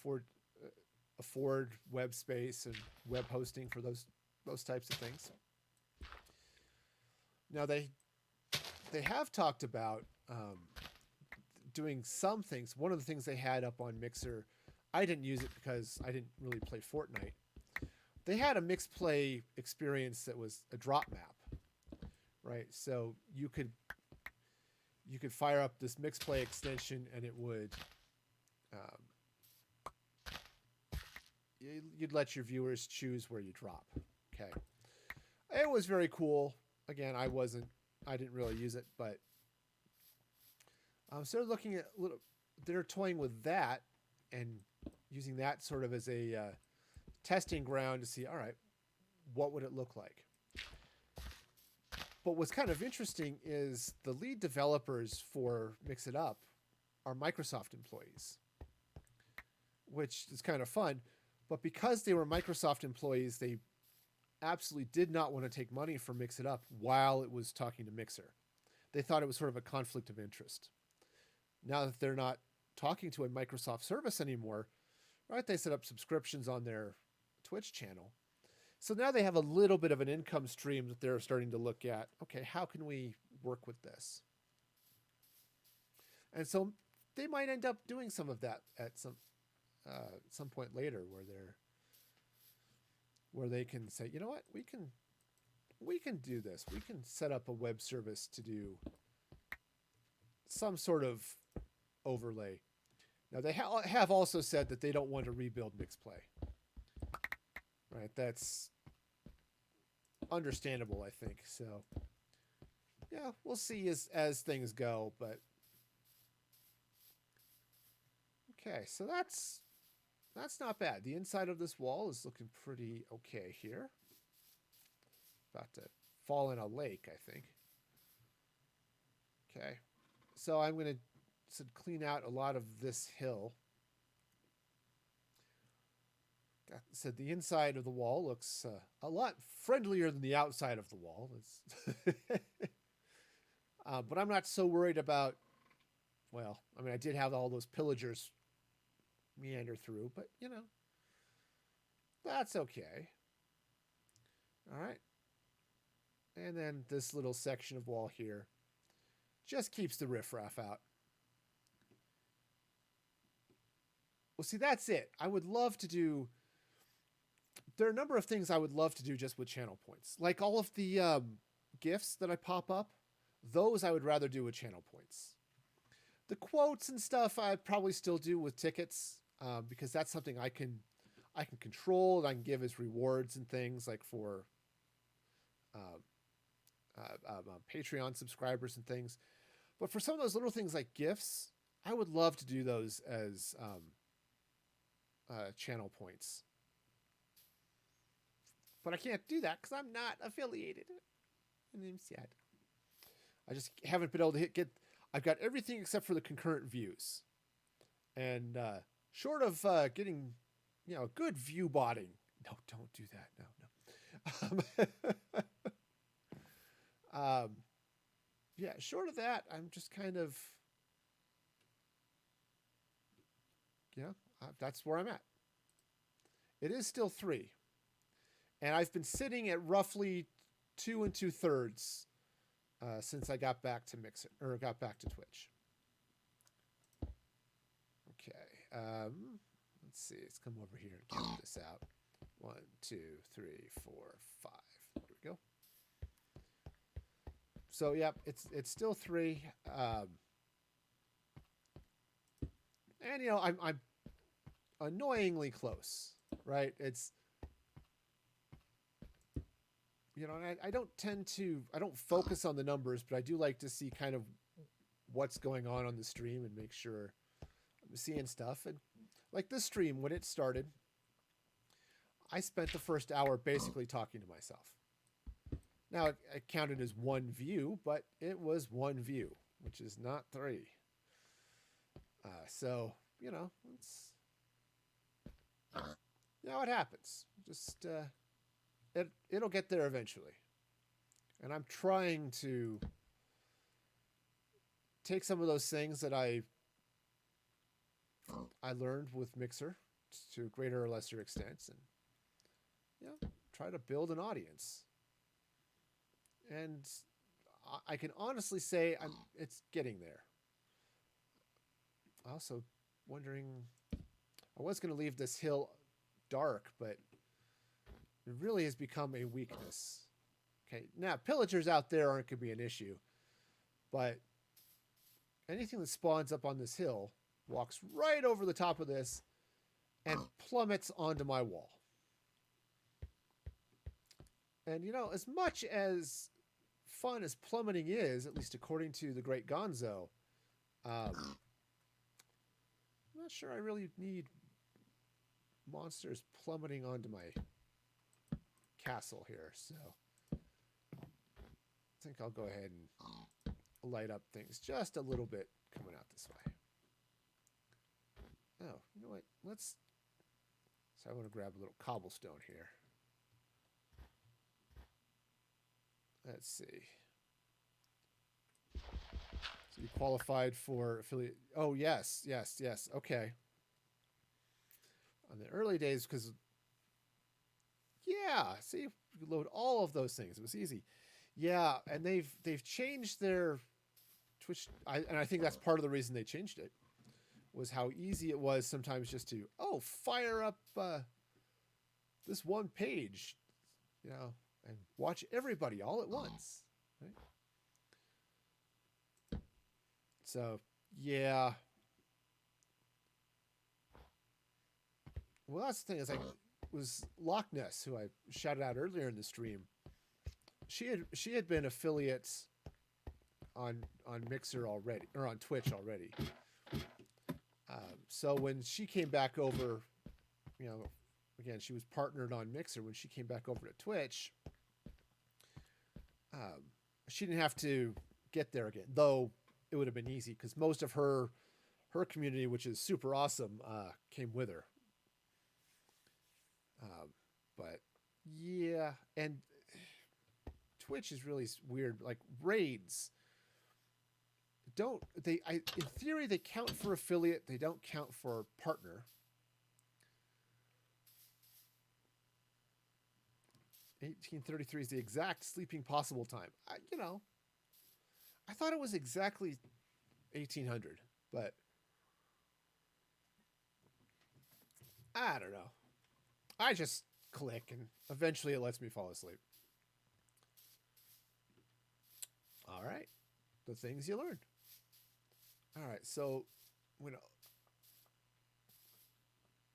afford web space and web hosting for those types of things. Now they have talked about doing some things. One of the things they had up on Mixer, I didn't use it because I didn't really play Fortnite, they had a mixed play experience that was a drop map, right? So you could fire up this mixed play extension and it would you'd let your viewers choose where you drop. Okay, it was very cool. Again, I didn't really use it, but so they're looking at they're toying with that and using that sort of as a testing ground to see, all right, what would it look like? But what's kind of interesting is the lead developers for Mix It Up are Microsoft employees, which is kind of fun. But because they were Microsoft employees, they absolutely did not want to take money from Mix It Up while it was talking to Mixer. They thought it was sort of a conflict of interest. Now that they're not talking to a Microsoft service anymore, right? They set up subscriptions on their Twitch channel. So now they have a little bit of an income stream that they're starting to look at. Okay, how can we work with this? And so they might end up doing some of that at some point later, where they can say, you know what, we can do this. We can set up a web service to do some sort of overlay. Now they have also said that they don't want to rebuild Mixplay. Right, that's understandable, I think. So, yeah, we'll see as things go. But okay, so that's not bad. The inside of this wall is looking pretty okay here. About to fall in a lake, I think. Okay, so I'm going to clean out a lot of this hill. Said the inside of the wall looks a lot friendlier than the outside of the wall. But I'm not so worried about, well, I mean, I did have all those pillagers meander through, but, you know, that's okay. All right. And then this little section of wall here just keeps the riffraff out. Well, see, that's it. I would love to do... There are a number of things I would love to do just with channel points. Like all of the GIFs that I pop up, those I would rather do with channel points. The quotes and stuff I'd probably still do with tickets because that's something I can control and I can give as rewards and things like for Patreon subscribers and things. But for some of those little things like GIFs, I would love to do those as channel points. But I can't do that because I'm not affiliated. And I'm sad. I just haven't been able to get... I've got everything except for the concurrent views. And short of getting, you know, good view botting. No, don't do that. No. Yeah, short of that, I'm just kind of... Yeah, that's where I'm at. It is still 3. And I've been sitting at roughly 2 2/3 since I got back to got back to Twitch. Okay, let's see. Let's come over here and count this out. 1, 2, 3, 4, 5. There we go. So yep, it's still 3. And you know, I'm annoyingly close, right? It's... You know, I don't focus on the numbers, but I do like to see kind of what's going on the stream and make sure I'm seeing stuff. And like this stream, when it started, I spent the first hour basically talking to myself. Now, it counted as 1 view, but it was 1 view, which is not 3. So, you know, it happens. Just... It'll get there eventually. And I'm trying to take some of those things that I learned with Mixer to greater or lesser extents and try to build an audience. And I can honestly say it's getting there. Also wondering, I was going to leave this hill dark, but It really has become a weakness. Okay, now pillagers out there aren't going to be an issue, but anything that spawns up on this hill walks right over the top of this and plummets onto my wall. And, you know, as much as fun as plummeting is, at least according to the great Gonzo, I'm not sure I really need monsters plummeting onto my castle here. So I think I'll go ahead and light up things just a little bit coming out this way. Oh, you know what? So I want to grab a little cobblestone here. Let's see. So you qualified for affiliate. Oh, yes. Okay. On the early days, because, yeah, see, you could load all of those things. It was easy. Yeah, and they've changed their Twitch, and I think that's part of the reason they changed it, was how easy it was sometimes just to, fire up this one page, you know, and watch everybody all at once. Right? So, yeah. Well, that's the thing, is was Loch Ness, who I shouted out earlier in the stream. She had been affiliates on Mixer already, or on Twitch already. So when she came back over, you know, again, she was partnered on Mixer. When she came back over to Twitch, she didn't have to get there again, though it would have been easy because most of her community, which is super awesome, came with her. But yeah, and Twitch is really weird. Like raids, in theory they count for affiliate, they don't count for partner. 1833 is the exact sleeping possible time. I thought it was exactly 1800, but I don't know. I just click and eventually it lets me fall asleep. All right. The things you learn. All right. So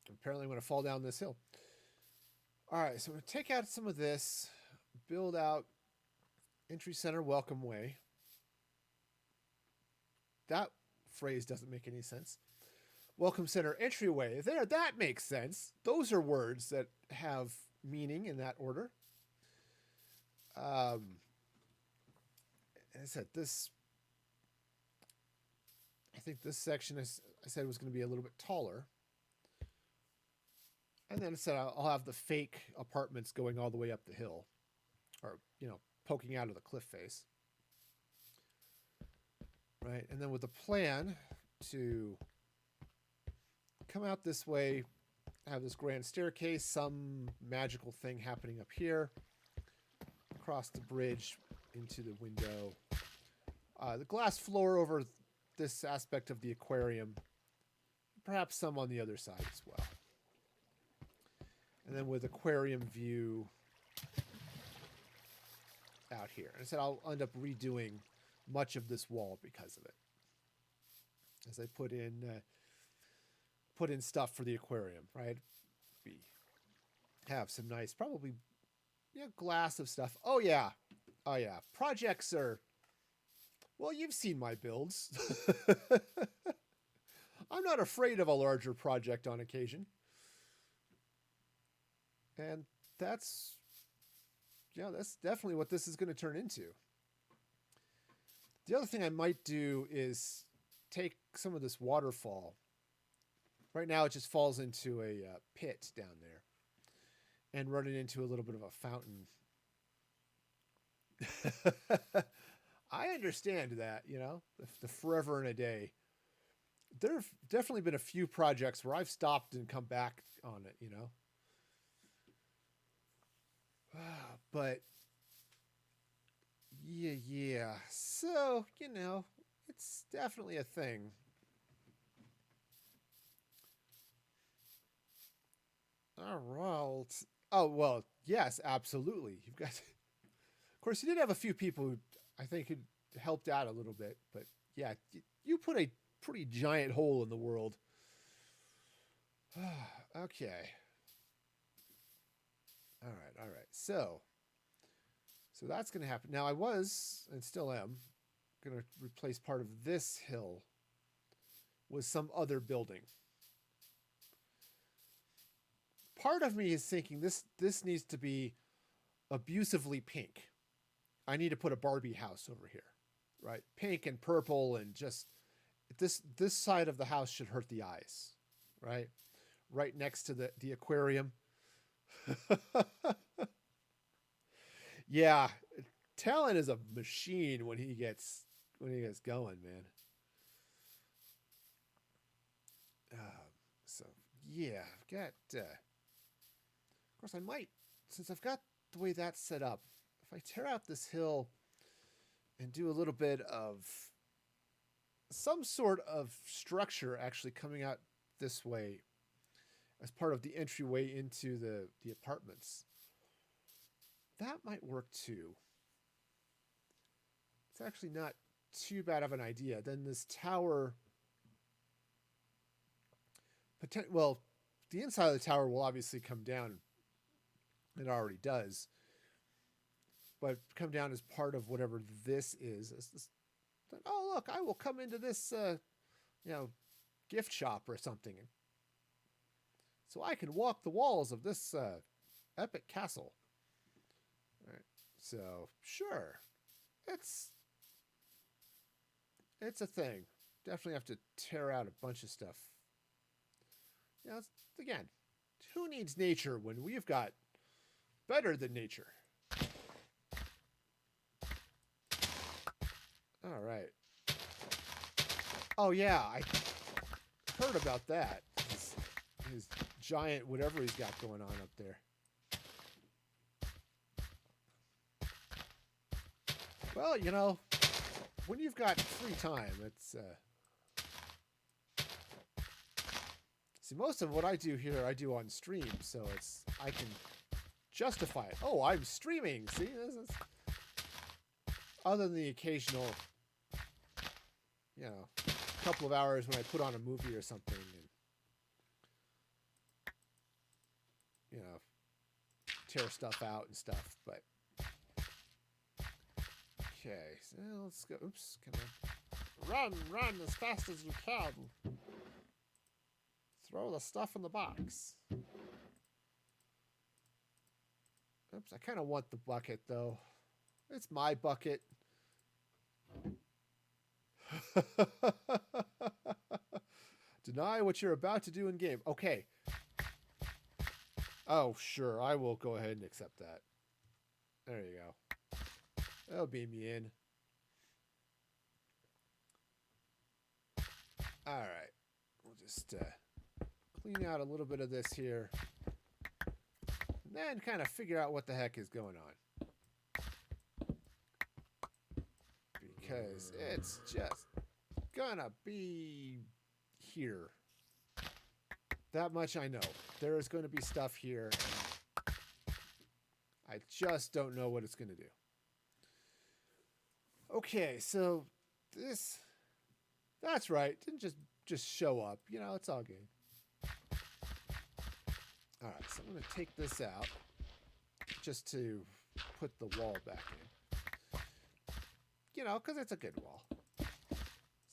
apparently I'm going to fall down this hill. All right. So I'm going to take out some of this, build out entry center welcome way. That phrase doesn't make any sense. Welcome center entryway. There, that makes sense. Those are words that have meaning in that order. And I said this. I think this section I said was going to be a little bit taller. And then I said I'll have the fake apartments going all the way up the hill, or poking out of the cliff face. Right, and then with the plan to come out this way, have this grand staircase, some magical thing happening up here, across the bridge into the window, the glass floor over this aspect of the aquarium, perhaps some on the other side as well. And then with aquarium view out here. And I said I'll end up redoing much of this wall because of it, as I put in stuff for the aquarium, right? We have some nice, probably, glass of stuff. Oh yeah. Projects are, well, you've seen my builds. I'm not afraid of a larger project on occasion. And that's definitely what this is going to turn into. The other thing I might do is take some of this waterfall. Right now it just falls into a pit down there and run it into a little bit of a fountain. I understand that, the forever and a day. There have definitely been a few projects where I've stopped and come back on it, But yeah. So, it's definitely a thing. All right. Oh, well, Yes, absolutely. You've got, of course, you did have a few people who I think had helped out a little bit, but yeah, you put a pretty giant hole in the world. Okay. All right. So that's going to happen. Now I was and still am going to replace part of this hill with some other building. Part of me is thinking this needs to be abusively pink. I need to put a Barbie house over here, right? Pink and purple and just this side of the house should hurt the eyes, right? Right next to the aquarium. Yeah, Talon is a machine when he gets going, man. So yeah, I've got. Of course, I might, since I've got the way that's set up. If I tear out this hill and do a little bit of some sort of structure actually coming out this way as part of the entryway into the apartments, that might work too. It's actually not too bad of an idea. Then this tower, well, the inside of the tower will obviously come down. It already does. But come down as part of whatever this is. Oh, look, I will come into this, gift shop or something. So I can walk the walls of this epic castle. All right. So, sure. It's a thing. Definitely have to tear out a bunch of stuff. Again, who needs nature when we've got better than nature? All right. Oh yeah, I heard about that. His giant whatever he's got going on up there. Well, when you've got free time, it's see, most of what I do here I do on stream, so I can justify it. Oh, I'm streaming. See, this is other than the occasional couple of hours when I put on a movie or something and tear stuff out and stuff, but okay, so let's go. Oops, can I run as fast as you can. Throw the stuff in the box. Oops, I kind of want the bucket though. It's my bucket. Deny what you're about to do in game. Okay. Oh, sure. I will go ahead and accept that. There you go. That'll beam me in. All right. We'll just clean out a little bit of this here. And then kind of figure out what the heck is going on. Because it's just gonna be here. That much I know. There is going to be stuff here. I just don't know what it's going to do. Okay, so that's right. Didn't just show up. It's all good. All right, so I'm going to take this out just to put the wall back in. Because it's a good wall.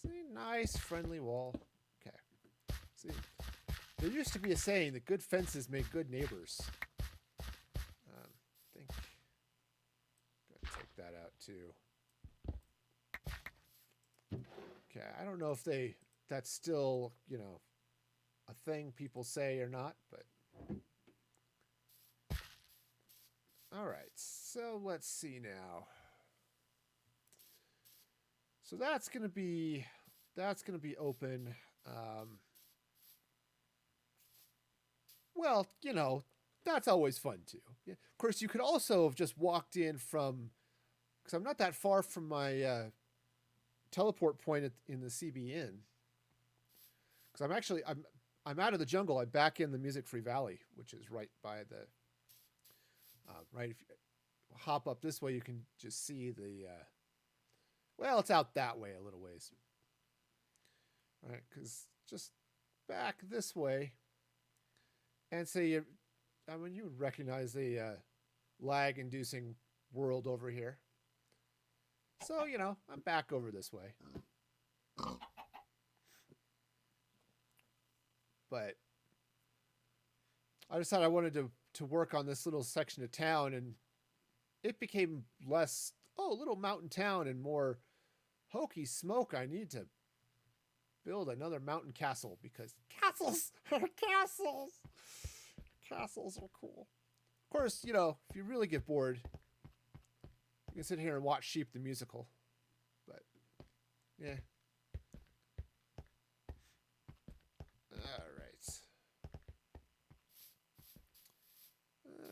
See, nice, friendly wall. Okay. See, there used to be a saying that good fences make good neighbors. I think I'm going to take that out too. Okay, I don't know if that's still, a thing people say or not, but all right. So let's see now. So that's going to be open. Well, that's always fun too. Yeah. Of course, you could also have just walked in from, because I'm not that far from my teleport point in the CBN. Because I'm out of the jungle. I'm back in the Music Free Valley, which is right by Right, if you hop up this way, you can just see the. Well, it's out that way a little ways. Right, because just back this way, and say you, I mean, you would recognize the lag-inducing world over here. So I'm back over this way. But I decided I wanted to work on this little section of town, and it became less, little mountain town, and more, hokey smoke, I need to build another mountain castle, because castles are castles. Castles are cool. Of course, if you really get bored, you can sit here and watch Sheep the Musical. But, yeah. All right.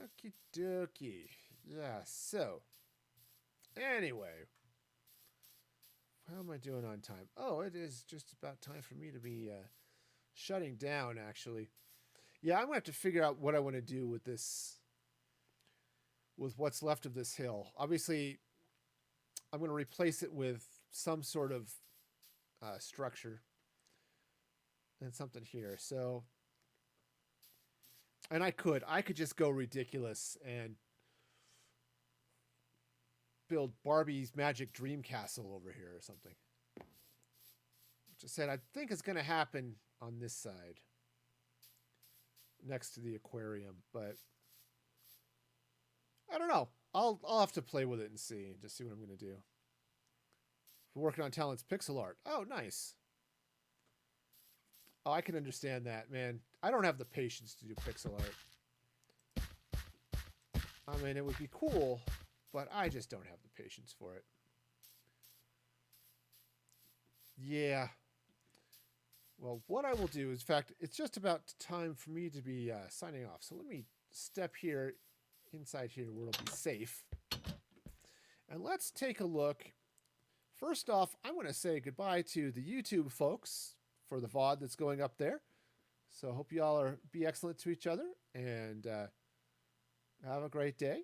Okie dokie. Yeah, so. Anyway. How am I doing on time? Oh, it is just about time for me to be shutting down, actually. Yeah, I'm going to have to figure out what I want to do with this, with what's left of this hill. Obviously, I'm going to replace it with some sort of structure and something here. So, and I could just go ridiculous and build Barbie's Magic Dream Castle over here or something. Which I said I think is going to happen on this side, next to the aquarium, but I don't know. I'll have to play with it and see, and just see what I'm going to do. We're working on Talent's pixel art. Oh, nice. Oh, I can understand that, man. I don't have the patience to do pixel art. I mean, it would be cool, but I just don't have the patience for it. Yeah. Well, what I will do is, in fact, it's just about time for me to be signing off. So let me step here, inside here, where it'll be safe. And let's take a look. First off, I want to say goodbye to the YouTube folks for the VOD that's going up there. So I hope you all be excellent to each other, and have a great day.